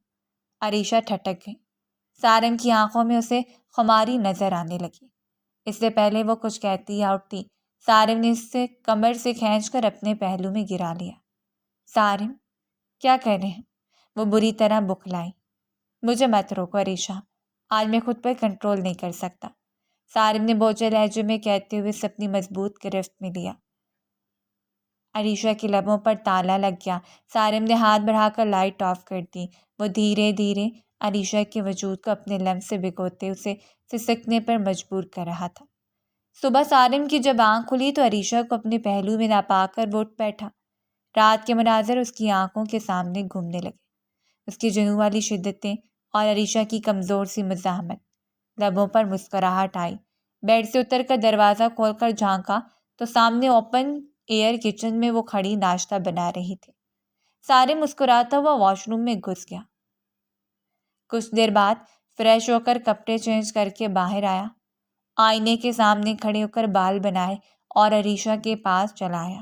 Speaker 2: عریشہ ٹھٹک گئی۔ سارم کی آنکھوں میں اسے خماری نظر آنے لگی۔ اس سے پہلے وہ کچھ کہتی یا اٹھتی، سارم نے اس سے کمر سے کھینچ کر اپنے پہلو میں گرا لیا۔ سارم کیا کر رہے ہیں؟ وہ بری طرح بکھلائی۔ مجھے مت روکو عریشہ، آج میں خود پر کنٹرول نہیں کر سکتا، سارم نے بوجھل لہجے میں کہتے ہوئے اسے اپنی مضبوط گرفت میں لیا۔ عریشہ کے لبوں پر تالا لگ گیا۔ سارم نے ہاتھ بڑھا کر لائٹ آف کر دی۔ وہ دھیرے دھیرے عریشہ کے وجود کو اپنے لمس سے بھگوتے اسے سسکنے پر مجبور کر رہا تھا۔ صبح سارم کی جب آنکھ کھلی تو عریشہ کو اپنے پہلو میں نہ پا کر وہ اٹھ بیٹھا۔ رات کے مناظر اس کی آنکھوں کے سامنے گھومنے لگے، اس کی جنوں والی شدتیں اور عریشہ کی کمزور سی مزاحمت۔ لبوں پر مسکراہٹ آئی۔ بیڈ سے اتر کر دروازہ کھول کر جھانکا تو سامنے اوپن ایئر کچن میں وہ کھڑی ناشتہ بنا رہی تھی۔ سارم مسکراتا ہوا واش روم میں گھس گیا۔ کچھ دیر بعد فریش ہو کر کپڑے چینج کر کے باہر آیا۔ آئینے کے سامنے کھڑے ہو کر بال بنائے اور عریشہ کے پاس چلا آیا۔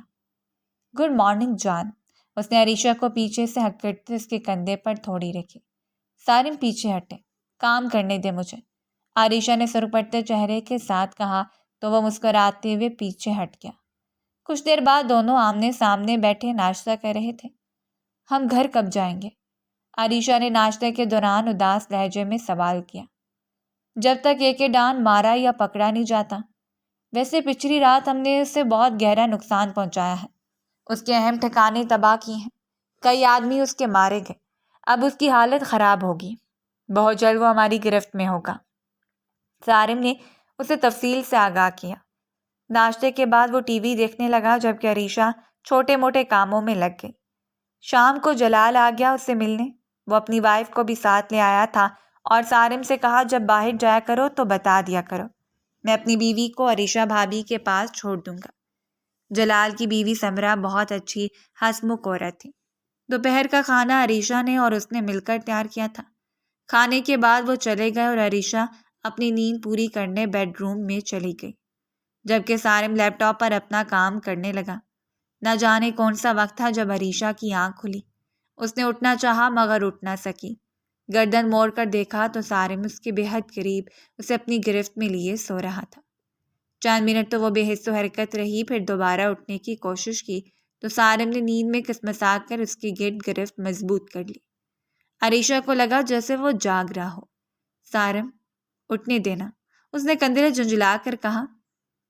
Speaker 2: گڈ مارننگ جان۔ اس نے عریشہ کو پیچھے سے ہکڑتے اس کے کندھے پر تھوڑی رکھی۔ سارم پیچھے ہٹے، کام کرنے دے مجھے، عریشہ نے سرپٹتے چہرے کے ساتھ کہا تو وہ مسکراتے ہوئے پیچھے ہٹ گیا۔ کچھ دیر بعد دونوں آمنے سامنے بیٹھے ناشتہ کر رہے تھے۔ ہم گھر کب جائیں گے؟ عریشہ نے ناشتے کے دوران اداس لہجے میں سوال کیا۔ جب تک کے ڈان مارا یا پکڑا نہیں جاتا۔ ویسے پچھلی رات ہم نے اسے بہت گہرا نقصان پہنچایا ہے، اس کے اہم ٹھکانے تباہ کیے ہیں، کئی آدمی اس کے مارے گئے، اب اس کی حالت خراب ہوگی، بہت جلد وہ ہماری گرفت میں ہوگا۔ سارم نے اسے تفصیل سے آگاہ کیا۔ ناشتے کے بعد وہ ٹی وی دیکھنے لگا جبکہ عریشہ چھوٹے موٹے کاموں میں لگ گئی۔ شام کو جلال آ گیا اس سے ملنے۔ وہ اپنی وائف کو بھی ساتھ لے آیا تھا اور سارم سے کہا جب باہر جایا کرو تو بتا دیا کرو، میں اپنی بیوی کو عریشہ بھابھی کے پاس چھوڑ دوں گا۔ جلال کی بیوی سمرا بہت اچھی ہنسمکھ عورت تھی۔ دوپہر کا کھانا عریشہ نے اور اس نے مل کر تیار کیا تھا۔ کھانے کے بعد وہ چلے گئے اور عریشہ اپنی نیند پوری کرنے بیڈ روم میں چلی گئی، جبکہ سارم لیپ ٹاپ پر اپنا کام کرنے لگا۔ نہ جانے کون سا وقت تھا جب عریشہ کی آنکھ کھلی۔ اس نے اٹھنا چاہا مگر اٹھ نہ سکی۔ گردن موڑ کر دیکھا تو سارم اس کے بے حد قریب اسے اپنی گرفت میں لیے سو رہا تھا۔ چند منٹ تو وہ بے حس و حرکت رہی، پھر دوبارہ اٹھنے کی کوشش کی تو سارم نے نیند میں کسمسا کر اس کی گرفت مضبوط کر لی۔ عریشہ کو لگا جیسے وہ جاگ رہا ہو۔ سارم اٹھنے دینا، اس نے کندھے جھنجھلا کر کہا۔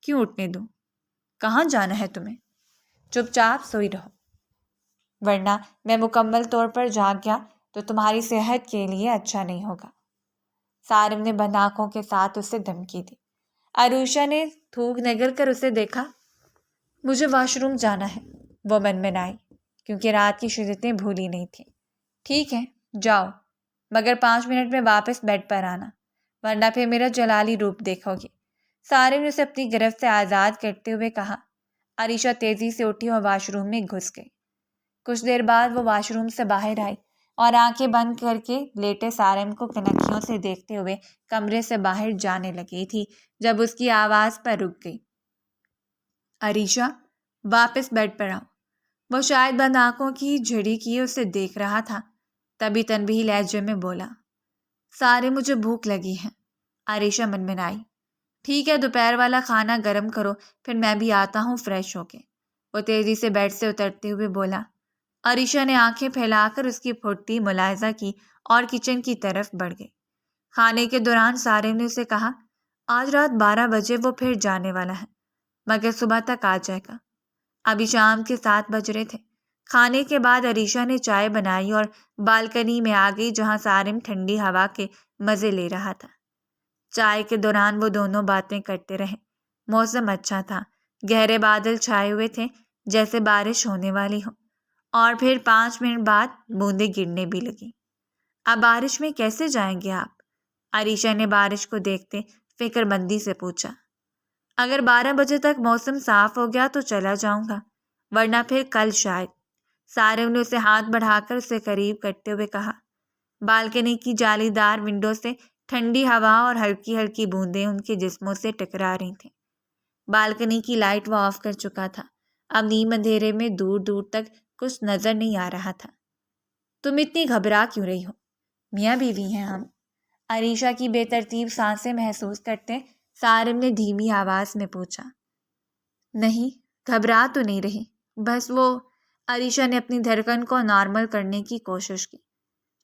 Speaker 2: کیوں اٹھنے دوں؟ کہاں جانا ہے تمہیں؟ چپ چاپ سوئی رہو، ورنہ میں مکمل طور پر جاگ گیا تو تمہاری صحت کے لیے اچھا نہیں ہوگا۔ سارم نے بند آنکھوں کے ساتھ اسے دھمکی دی۔ عروشہ نے تھوک نگل کر اسے دیکھا۔ مجھے واش روم جانا ہے، وہ منمنائی، کیونکہ رات کی شدتیں بھولی نہیں تھیں۔ ٹھیک ہے جاؤ، مگر 5 منٹ میں واپس بیڈ پر آنا، ورنہ پھر میرا جلالی روپ دیکھو گے، سارے نے اسے اپنی گرفت سے آزاد کرتے ہوئے کہا۔ عریشہ تیزی سے اٹھی اور واش روم میں گھس گئی۔ کچھ دیر بعد وہ واش روم سے باہر آئی اور آنکھیں بند کر کے لیٹے سارم کو کنکھیوں سے دیکھتے ہوئے کمرے سے باہر جانے لگی تھی جب اس کی آواز پر رک گئی۔ عریشہ، واپس بیڈ پر آؤ۔ وہ شاید بند آنکھوں کی جھڑی کیے اسے دیکھ رہا تھا، تبھی تنبیہی لہجے میں بولا، سارے مجھے بھوک لگی ہے۔ عریشہ منمنائی، ٹھیک ہے دوپہر والا کھانا گرم کرو، پھر میں بھی آتا ہوں فریش ہو کے۔ وہ تیزی سے بیڈ سے اترتے ہوئے بولا۔ عریشہ نے آنکھیں پھیلا کر اس کی پھوٹی ملاحظہ کی اور کچن کی طرف بڑھ گئی۔ کھانے کے دوران سارم نے اسے کہا، آج رات 12 بجے وہ پھر جانے والا ہے، مگر صبح تک آ جائے گا۔ ابھی شام کے 7 بج رہے تھے۔ کھانے کے بعد عریشہ نے چائے بنائی اور بالکنی میں آ گئی جہاں سارم ٹھنڈی ہوا کے مزے لے رہا تھا۔ چائے کے دوران وہ دونوں باتیں کرتے رہے۔ موسم اچھا تھا، گہرے بادل چھائے ہوئے تھے جیسے بارش ہونے والی ہو، اور پھر 5 منٹ بعد بوندیں گرنے بھی لگیں۔ اب بارش میں کیسے جائیں گے آپ؟ عریشہ نے بارش کو دیکھتے فکر مندی سے پوچھا۔ اگر 12 بجے تک موسم صاف ہو گیا تو چلا جاؤں گا، ورنہ پھر کل شاید۔ سارم نے اسے ہاتھ بڑھا کر اسے قریب کرتے ہوئے کہا۔ بالکنی کی جالی دار ونڈو سے ٹھنڈی ہوا اور ہلکی ہلکی بوندیں ان کے جسموں سے ٹکرا رہی تھیں۔ بالکنی کی لائٹ وہ آف کر چکا تھا، اب نیم اندھیرے میں دور دور تک کچھ نظر نہیں آ رہا تھا۔ تم اتنی گھبرا کیوں رہی ہو؟ میاں بیوی ہیں ہم۔ عریشہ کی بے ترتیب سانسیں محسوس کرتے سارم نے دھیمی آواز میں پوچھا۔ نہیں، گھبرا تو نہیں رہی، بس وہ… عریشہ نے اپنی دھڑکن کو نارمل کرنے کی کوشش کی۔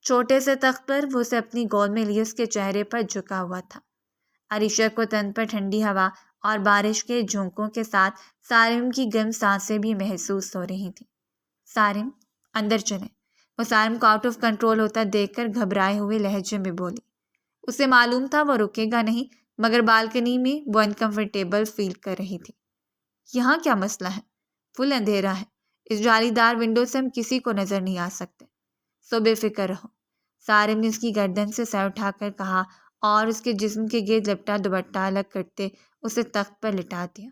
Speaker 2: چھوٹے سے تخت پر وہ اسے اپنی گود میں لیے اس کے چہرے پر جھکا ہوا تھا۔ عریشہ کو تن پر ٹھنڈی ہوا اور بارش کے جھونکوں کے ساتھ سارم کی گرم سانسیں بھی محسوس ہو رہی تھیں۔ سارم، اندر چلیں، وہ سارم کو آؤٹ آف کنٹرول ہوتا دیکھ کر گھبرائے ہوئے لہجے میں بولی۔ اسے معلوم تھا وہ رکے گا نہیں، مگر بالکنی میں وہ انکمفرٹیبل فیل کر رہی تھی۔ یہاں کیا مسئلہ ہے؟ فل اندھیرا ہے، اس جالی دار ونڈو سے ہم کسی کو نظر نہیں آ سکتے، سو بے فکر رہو۔ سارم نے اس کی گردن سے سر اٹھا کر کہا اور اس کے جسم کے گرد لپٹا دوپٹہ الگ کرتے اسے تخت پر لٹا دیا۔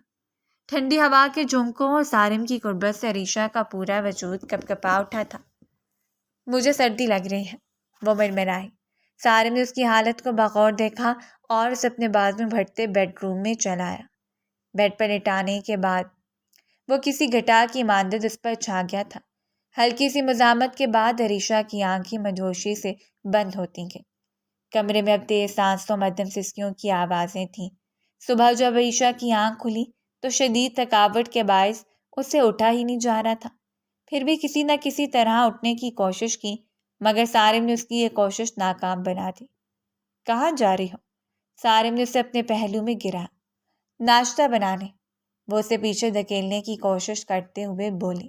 Speaker 2: ٹھنڈی ہوا کے جھونکوں اور سارم کی قربت سے عریشہ کا پورا وجود کپ کپا اٹھا تھا۔ مجھے سردی لگ رہی ہے، وہ منمنائی۔ سارم نے اس کی حالت کو بغور دیکھا اور اسے اپنے بازو میں بھرتے بیڈ روم میں چلا آیا۔ بیڈ پر لٹانے کے بعد وہ کسی گھٹا کی مانند اس پر چھا گیا تھا۔ ہلکی سی مزاحمت کے بعد عریشہ کی آنکھیں مدہوشی سے بند ہوتی گئیں۔ کمرے میں اب تیز سانسوں مدھم سسکیوں کی آوازیں تھیں۔ صبح جب عریشہ کی آنکھ کھلی تو شدید تھکاوٹ کے باعث اسے اٹھا ہی نہیں جا رہا تھا۔ پھر بھی کسی نہ کسی طرح اٹھنے کی کوشش کی، مگر سارم نے اس کی یہ کوشش ناکام بنا دی۔ کہاں جا رہی ہو؟ سارم نے اسے اپنے پہلو میں گرا۔ ناشتہ بنانے، وہ اسے پیچھے دھکیلنے کی کوشش کرتے ہوئے بولی۔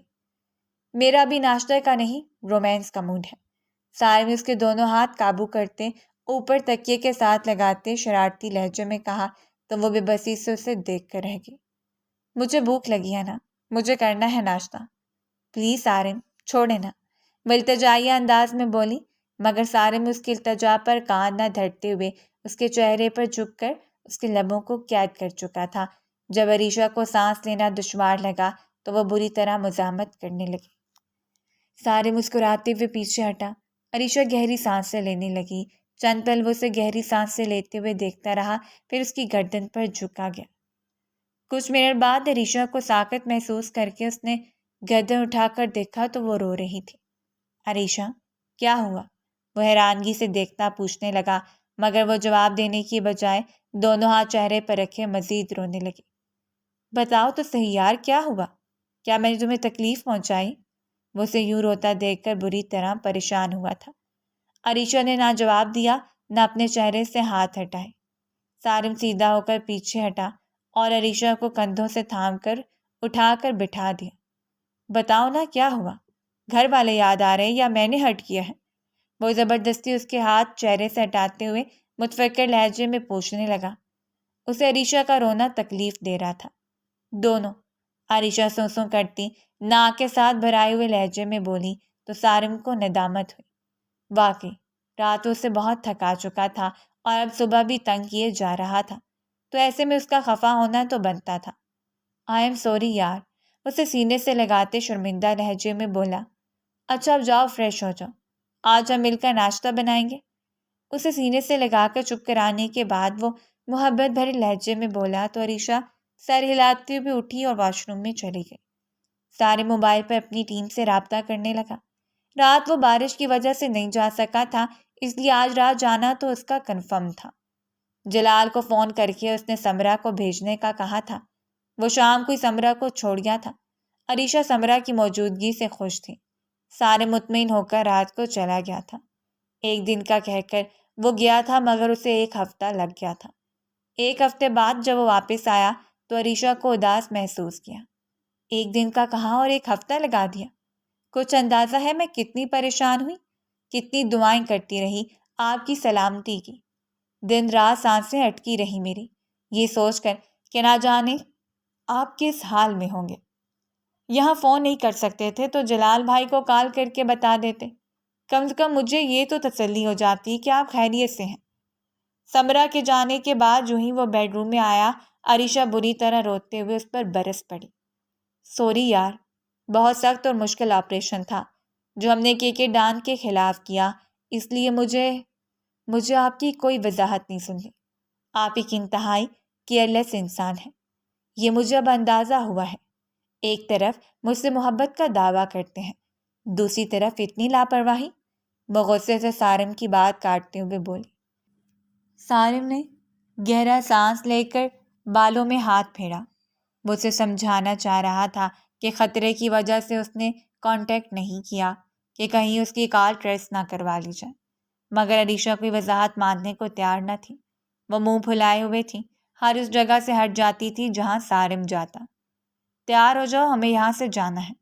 Speaker 2: میرا بھی ناشتہ کا نہیں، رومانس کا موڈ ہے۔ سارم نے اس کے دونوں ہاتھ قابو کرتے اوپر تکیے کے ساتھ لگاتے شرارتی لہجے میں کہا تو وہ بے بسی سے اسے دیکھ کر رہ گئی۔ مجھے بھوک لگی ہے نا، مجھے کرنا ہے ناشتہ۔ پلیز سارم، چھوڑے نا، وہ التجائیہ انداز میں بولی، مگر سارم اس کی التجا پر کان نہ دھرتے ہوئے اس کے چہرے پر جھک کر اس کے لبوں کو قید کر چکا تھا۔ جب عریشہ کو سانس لینا دشوار لگا تو وہ بری طرح مزاحمت کرنے لگی۔ سارم مسکراتے ہوئے پیچھے ہٹا۔ عریشہ گہری سانسیں لینے لگی۔ چند پل وہ اسے گہری سانسیں لیتے ہوئے دیکھتا رہا، پھر اس کی گردن پر جھکا گیا۔ کچھ منٹ بعد عریشہ کو ساکت محسوس کر کے اس نے گردن اٹھا کر دیکھا تو وہ رو رہی تھی۔ عریشہ، کیا ہوا؟ وہ حیرانگی سے دیکھتا پوچھنے لگا، مگر وہ جواب دینے کی بجائے دونوں ہاتھ چہرے پر رکھے مزید رونے لگی۔ بتاؤ تو صحیح یار، کیا ہوا؟ کیا میں نے تمہیں تکلیف پہنچائی؟ وہ اسے یوں روتا دیکھ کر بری طرح پریشان ہوا تھا۔ عریشہ نے نہ جواب دیا نہ اپنے چہرے سے ہاتھ ہٹائے۔ سارم سیدھا ہو کر پیچھے ہٹا اور عریشہ کو کندھوں سے تھام کر اٹھا کر بٹھا دیا۔ بتاؤ نا، کیا ہوا؟ گھر والے یاد آ رہے یا میں نے ہرٹ کیا ہے؟ وہ زبردستی اس کے ہاتھ چہرے سے ہٹاتے ہوئے متفکر لہجے میں پوچھنے لگا۔ اسے عریشہ کا رونا تکلیف دے رہا تھا۔ دونوں، عریشہ سوں کرتی ناک کے ساتھ بھرائے ہوئے لہجے میں بولی تو سارم کو ندامت ہوئی۔ واقعی رات اسے بہت تھکا چکا تھا اور اب صبح بھی تنگ کیے جا رہا تھا، تو ایسے میں اس کا خفا ہونا تو بنتا تھا۔ آئی ایم سوری یار، اسے سینے سے لگاتے شرمندہ لہجے میں بولا۔ اچھا اب جاؤ فریش ہو جاؤ، آج ہم مل کر ناشتہ بنائیں گے۔ اسے سینے سے لگا کر چپ کرانے کے بعد وہ محبت بھرے لہجے میں بولا تو عریشہ سر ہلاتی ہوئے اٹھی اور واش روم میں چلی گئی۔ سارے موبائل پر اپنی ٹیم سے رابطہ کرنے لگا۔ رات وہ بارش کی وجہ سے نہیں جا سکا تھا، اس لیے آج رات جانا تو اس کا کنفرم تھا۔ جلال کو فون کر کے اس نے سمرہ کو بھیجنے کا کہا تھا۔ وہ شام کو ہی سمرہ کو چھوڑ گیا تھا۔ عریشہ سمرہ کی موجودگی سے خوش تھی۔ سارے مطمئن ہو کر رات کو چلا گیا تھا۔ ایک دن کا کہہ کر وہ گیا تھا مگر اسے ایک ہفتہ لگ گیا تھا۔ ایک ہفتے بعد جب وہ واپس آیا تو عریشہ کو اداس محسوس کیا۔ ایک دن کا کہا اور ایک ہفتہ لگا دیا۔ کچھ اندازہ ہے میں کتنی پریشان ہوئی، کتنی دعائیں کرتی رہی آپ کی سلامتی کی۔ دن رات سانسیں اٹکی رہی میری، یہ سوچ کر کہ نہ جانے آپ کس حال میں ہوں گے۔ یہاں فون نہیں کر سکتے تھے تو جلال بھائی کو کال کر کے بتا دیتے، کم سے کم مجھے یہ تو تسلی ہو جاتی کہ آپ خیریت سے ہیں۔ سمرہ کے جانے کے بعد جو ہی وہ بیڈ روم میں آیا، عریشہ بری طرح روتے ہوئے اس پر برس پڑی۔ سوری یار، بہت سخت اور مشکل آپریشن تھا جو ہم نے کے ڈان کے خلاف کیا، اس لیے مجھے آپ کی کوئی وضاحت نہیں سنی۔ آپ ایک انتہائی کیئرلیس انسان ہیں، یہ مجھے اب اندازہ ہوا ہے۔ ایک طرف مجھ سے محبت کا دعویٰ کرتے ہیں، دوسری طرف اتنی لاپرواہی۔ وہ غصے سے سارم کی بات کاٹتے ہوئے بولی۔ سارم نے گہرا سانس لے کر بالوں میں ہاتھ پھیرا۔ وہ اسے سمجھانا چاہ رہا تھا کہ خطرے کی وجہ سے اس نے کانٹیکٹ نہیں کیا کہ کہیں اس کی کال ٹریس نہ کروا لی جائے، مگر عریشہ کوئی وضاحت ماننے کو تیار نہ تھی۔ وہ منہ پھلائے ہوئے تھی، ہر اس جگہ سے ہٹ جاتی تھی جہاں سارم جاتا۔ تیار ہو جاؤ، ہمیں یہاں سے جانا ہے۔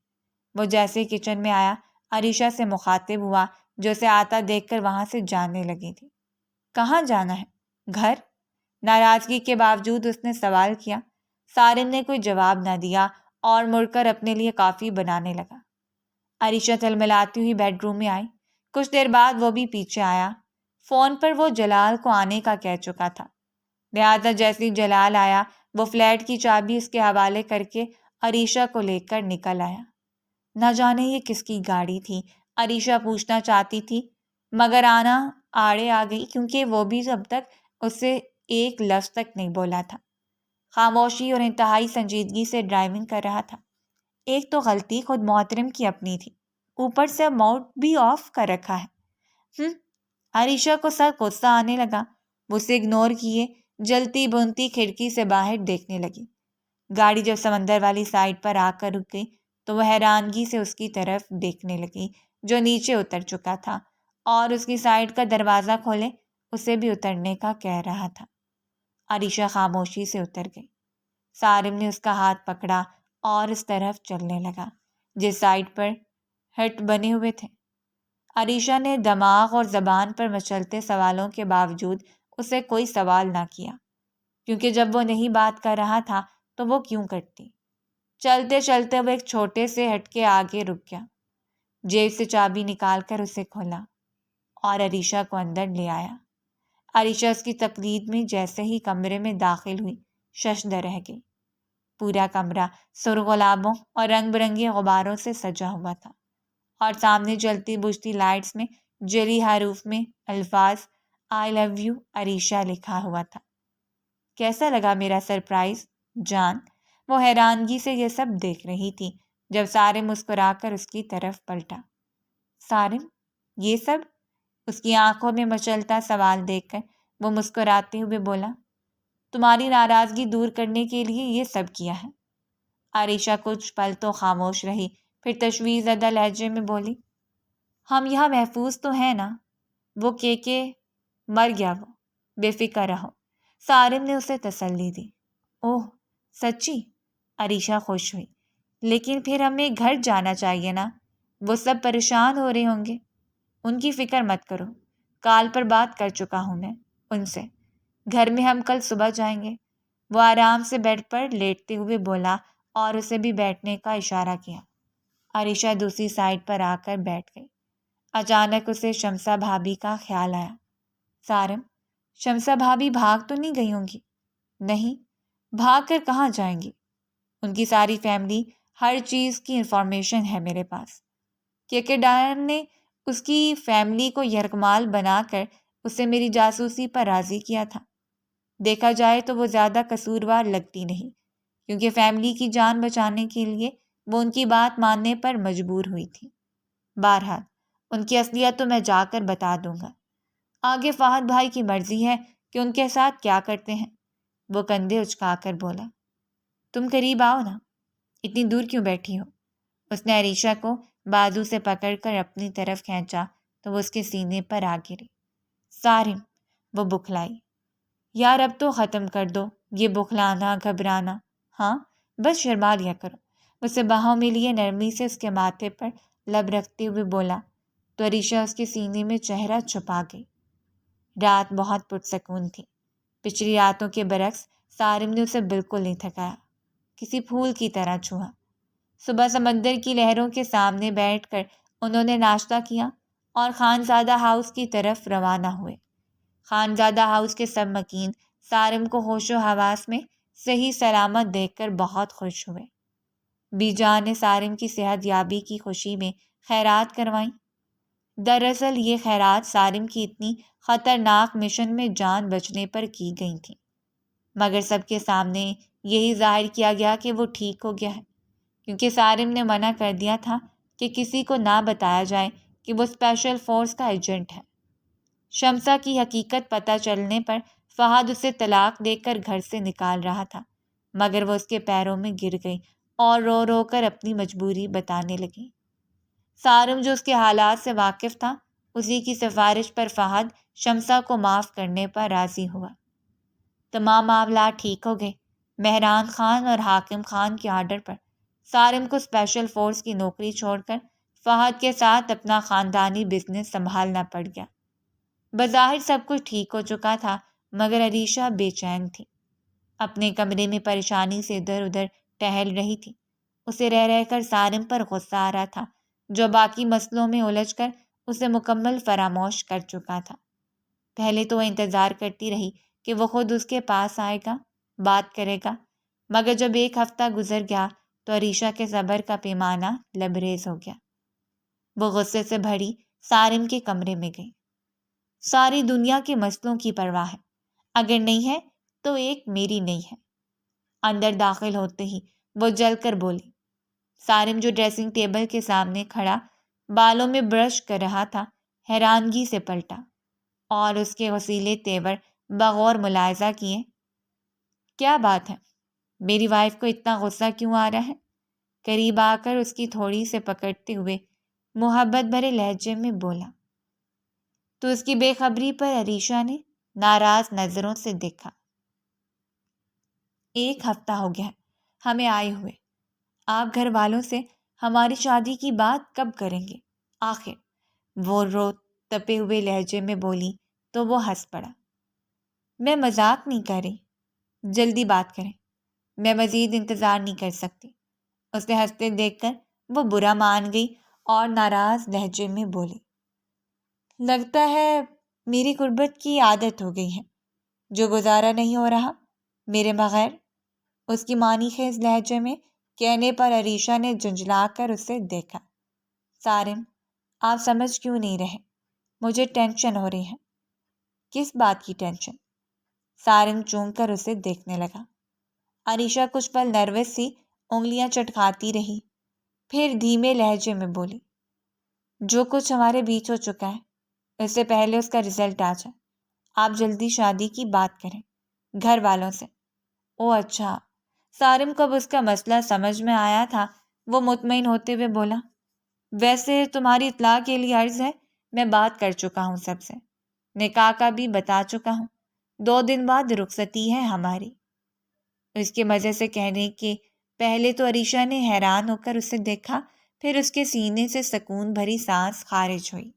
Speaker 2: وہ جیسے کچن میں آیا، عریشہ سے مخاطب ہوا جو اسے آتا دیکھ کر وہاں سے جانے لگی تھی۔ کہاں جانا ہے؟ گھر؟ ناراضگی کے باوجود اس نے سوال کیا۔ سارم نے کوئی جواب نہ دیا اور مڑ کر اپنے لیے کافی بنانے لگا۔ عریشہ تلملاتی ہوئی بیڈ روم میں آئی۔ کچھ دیر بعد وہ بھی پیچھے آیا۔ فون پر وہ جلال کو آنے کا کہہ چکا تھا، لہٰذا جیسے جلال آیا وہ فلیٹ کی چابی اس کے حوالے کر کے عریشہ کو لے کر نکل آیا۔ نہ جانے یہ کس کی گاڑی تھی، عریشہ پوچھنا چاہتی تھی مگر آنا آڑے آ گئی کیونکہ وہ بھی اب تک اس سے ایک لفظ تک نہیں بولا تھا۔ خاموشی اور انتہائی سنجیدگی سے ڈرائیونگ کر رہا تھا۔ ایک تو غلطی خود محترم کی اپنی تھی، اوپر سے اب موڈ بھی آف کر رکھا ہے۔ عریشہ کو سخت غصہ آنے لگا۔ وہ اسے اگنور کیے جلتی بنتی کھڑکی سے باہر دیکھنے لگی۔ گاڑی جب سمندر والی سائڈ پر آ کر رک گئی تو وہ حیرانگی سے اس کی طرف دیکھنے لگی جو نیچے اتر چکا تھا اور اس کی سائڈ کا دروازہ کھولے اسے بھی اترنے کا کہہ رہا تھا۔ عریشہ خاموشی سے اتر گئی۔ سارم نے اس کا ہاتھ پکڑا اور اس طرف چلنے لگا جس سائڈ پر ہٹ بنے ہوئے تھے۔ عریشہ نے دماغ اور زبان پر مچلتے سوالوں کے باوجود اسے کوئی سوال نہ کیا، کیونکہ جب وہ نہیں بات کر رہا تھا تو وہ کیوں کرتی۔ چلتے چلتے وہ ایک چھوٹے سے ہٹ کے آگے رک گیا، جیب سے چابی نکال کر اسے کھولا اور عریشہ کو اندر لے آیا۔ عریشہ اس کی تقلید میں جیسے ہی کمرے میں داخل ہوئی ششدر رہ گئی۔ پورا کمرہ سرخ گلابوں اور رنگ برنگے غباروں سے سجا ہوا تھا اور سامنے جلتی بجھتی لائٹس میں جلی حروف میں الفاظ آئی لو یو عریشہ لکھا ہوا تھا۔ کیسا لگا میرا سرپرائز جان؟ وہ حیرانگی سے یہ سب دیکھ رہی تھی جب سارم مسکرا کر اس کی طرف پلٹا۔ سارم یہ سب؟ اس کی آنکھوں میں مچلتا سوال دیکھ کر وہ مسکراتے ہوئے بولا، تمہاری ناراضگی دور کرنے کے لیے یہ سب کیا ہے۔ عریشہ کچھ پل تو خاموش رہی، پھر تشویش زدہ لہجے میں بولی، ہم یہاں محفوظ تو ہیں نا؟ وہ کے مر گیا، وہ بے فکر رہو۔ سارم نے اسے تسلی دی۔ اوہ سچی؟ عریشہ خوش ہوئی، لیکن پھر ہمیں گھر جانا چاہیے نا، وہ سب پریشان ہو رہے ہوں گے۔ ان کی فکر مت کرو، کال پر بات کر چکا ہوں میں ان سے، گھر میں ہم کل صبح جائیں گے۔ وہ آرام سے بیڈ پر لیٹتے ہوئے بولا اور اسے بھی بیٹھنے کا اشارہ کیا۔ عریشہ دوسری سائڈ پر آ کر بیٹھ گئی۔ اچانک اسے شمسہ بھابھی کا خیال آیا۔ سارم، شمسہ بھابھی بھاگ تو نہیں گئی ہوں گی؟ نہیں، بھاگ کر کہاں جائیں گی؟ ان کی ساری فیملی، ہر چیز کی انفارمیشن ہے میرے پاس۔ ٹھیکیدار نے اس کی فیملی کو یرغمال بنا کر اسے میری جاسوسی پر راضی کیا تھا۔ دیکھا جائے تو وہ زیادہ قصوروار لگتی نہیں، کیونکہ فیملی کی جان بچانے کے لیے وہ ان کی بات ماننے پر مجبور ہوئی تھی۔ بہرحال ان کی اصلیت تو میں جا کر بتا دوں گا۔ آگے فہد بھائی کی مرضی ہے کہ ان کے ساتھ کیا کرتے ہیں۔ وہ کندھے اچکا کر بولا۔ تم قریب آؤ نا، اتنی دور کیوں بیٹھی ہو؟ اس نے عریشہ کو بازو سے پکڑ کر اپنی طرف کھینچا تو وہ اس کے سینے پر آ گری۔ سارم، وہ بکھلائی۔ یار اب تو ختم کر دو یہ بکھلانا گھبرانا، ہاں بس شرما لیا کرو۔ اسے باہوں میں لیے نرمی سے اس کے ماتھے پر لب رکھتے ہوئے بولا تو عریشہ اس کے سینے میں چہرہ چھپا گئی۔ رات بہت پرسکون تھی۔ پچھلی راتوں کے برعکس سارم نے اسے بالکل نہیں تھکایا، کسی پھول کی طرح چھوا۔ صبح سمندر کی لہروں کے سامنے بیٹھ کر انہوں نے ناشتہ کیا اور خانزادہ ہاؤس کی طرف روانہ ہوئے۔ خانزادہ ہاؤس کے سب مکین سارم کو ہوش و حواس میں صحیح سلامت دیکھ کر بہت خوش ہوئے۔ بی جان نے سارم کی صحت یابی کی خوشی میں خیرات کروائیں۔ دراصل یہ خیرات سارم کی اتنی خطرناک مشن میں جان بچنے پر کی گئی تھیں، مگر سب کے سامنے یہی ظاہر کیا گیا کہ وہ ٹھیک ہو گیا ہے، کیونکہ سارم نے منع کر دیا تھا کہ کسی کو نہ بتایا جائے کہ وہ اسپیشل فورس کا ایجنٹ ہے۔ شمسہ کی حقیقت پتہ چلنے پر فہد اسے طلاق دے کر گھر سے نکال رہا تھا، مگر وہ اس کے پیروں میں گر گئی اور رو رو کر اپنی مجبوری بتانے لگی۔ سارم جو اس کے حالات سے واقف تھا، اسی کی سفارش پر فہد شمسہ کو معاف کرنے پر راضی ہوا۔ تمام معاملات ٹھیک ہو گئے۔ مہران خان اور حاکم خان کے آرڈر پر سارم کو اسپیشل فورس کی نوکری چھوڑ کر فہد کے ساتھ اپنا خاندانی بزنس سنبھالنا پڑ گیا۔ بظاہر سب کچھ ٹھیک ہو چکا تھا، مگر عریشہ بے چین تھی۔ اپنے کمرے میں پریشانی سے ادھر ادھر ٹہل رہی تھی۔ اسے رہ رہ کر سارم پر غصہ آ رہا تھا، جو باقی مسئلوں میں الجھ کر اسے مکمل فراموش کر چکا تھا۔ پہلے تو وہ انتظار کرتی رہی کہ وہ خود اس کے پاس آئے گا، بات کرے گا، مگر جب ایک ہفتہ گزر گیا تو عریشہ کے صبر کا پیمانہ لبریز ہو گیا۔ وہ غصے سے بھری سارم کے کمرے میں گئی۔ ساری دنیا کے مسئلوں کی پرواہ ہے، اگر نہیں ہے تو ایک میری نہیں ہے۔ اندر داخل ہوتے ہی وہ جل کر بولی۔ سارم جو ڈریسنگ ٹیبل کے سامنے کھڑا بالوں میں برش کر رہا تھا، حیرانگی سے پلٹا اور اس کے غسیلے تیور بغور ملاحظہ کیے۔ کیا بات ہے؟ میری وائف کو اتنا غصہ کیوں آ رہا ہے؟ قریب آ کر اس کی تھوڑی سے پکڑتے ہوئے محبت بھرے لہجے میں بولا۔ تو اس کی بے خبری پر عریشہ نے ناراض نظروں سے دیکھا۔ ایک ہفتہ ہو گیا ہمیں آئے ہوئے، آپ گھر والوں سے ہماری شادی کی بات کب کریں گے آخر؟ وہ رو تپے ہوئے لہجے میں بولی تو وہ ہنس پڑا۔ میں مذاق نہیں کر رہی، جلدی بات کریں، میں مزید انتظار نہیں کر سکتی۔ اسے ہنستے دیکھ کر وہ برا مان گئی اور ناراض لہجے میں بولی۔ لگتا ہے میری غربت کی عادت ہو گئی ہے، جو گزارا نہیں ہو رہا میرے بغیر، اس کی معنی خیز لہجے میں کہنے پر عریشہ نے جھنجھلا کر اسے دیکھا۔ سارم، آپ سمجھ کیوں نہیں رہے؟ مجھے ٹینشن ہو رہی ہے۔ کس بات کی ٹینشن؟ سارم چونک کر اسے دیکھنے لگا۔ عریشہ کچھ پل نروس سی انگلیاں چٹکاتی رہی، پھر دھیمے لہجے میں بولی۔ جو کچھ ہمارے بیچ ہو چکا ہے، اس سے پہلے اس کا رزلٹ آ جائے، آپ جلدی شادی کی بات کریں گھر والوں سے۔ او اچھا۔ سارم کو اب اس کا مسئلہ سمجھ میں آیا تھا۔ وہ مطمئن ہوتے ہوئے بولا، ویسے تمہاری اطلاع کے لیے عرض ہے، میں بات کر چکا ہوں سب سے، نکاح کا بھی بتا چکا ہوں، 2 دن بعد رخصتی ہے ہماری۔ اس کے مزے سے کہنے کے پہلے تو عریشہ نے حیران ہو کر اسے دیکھا، پھر اس کے سینے سے سکون بھری سانس خارج ہوئی۔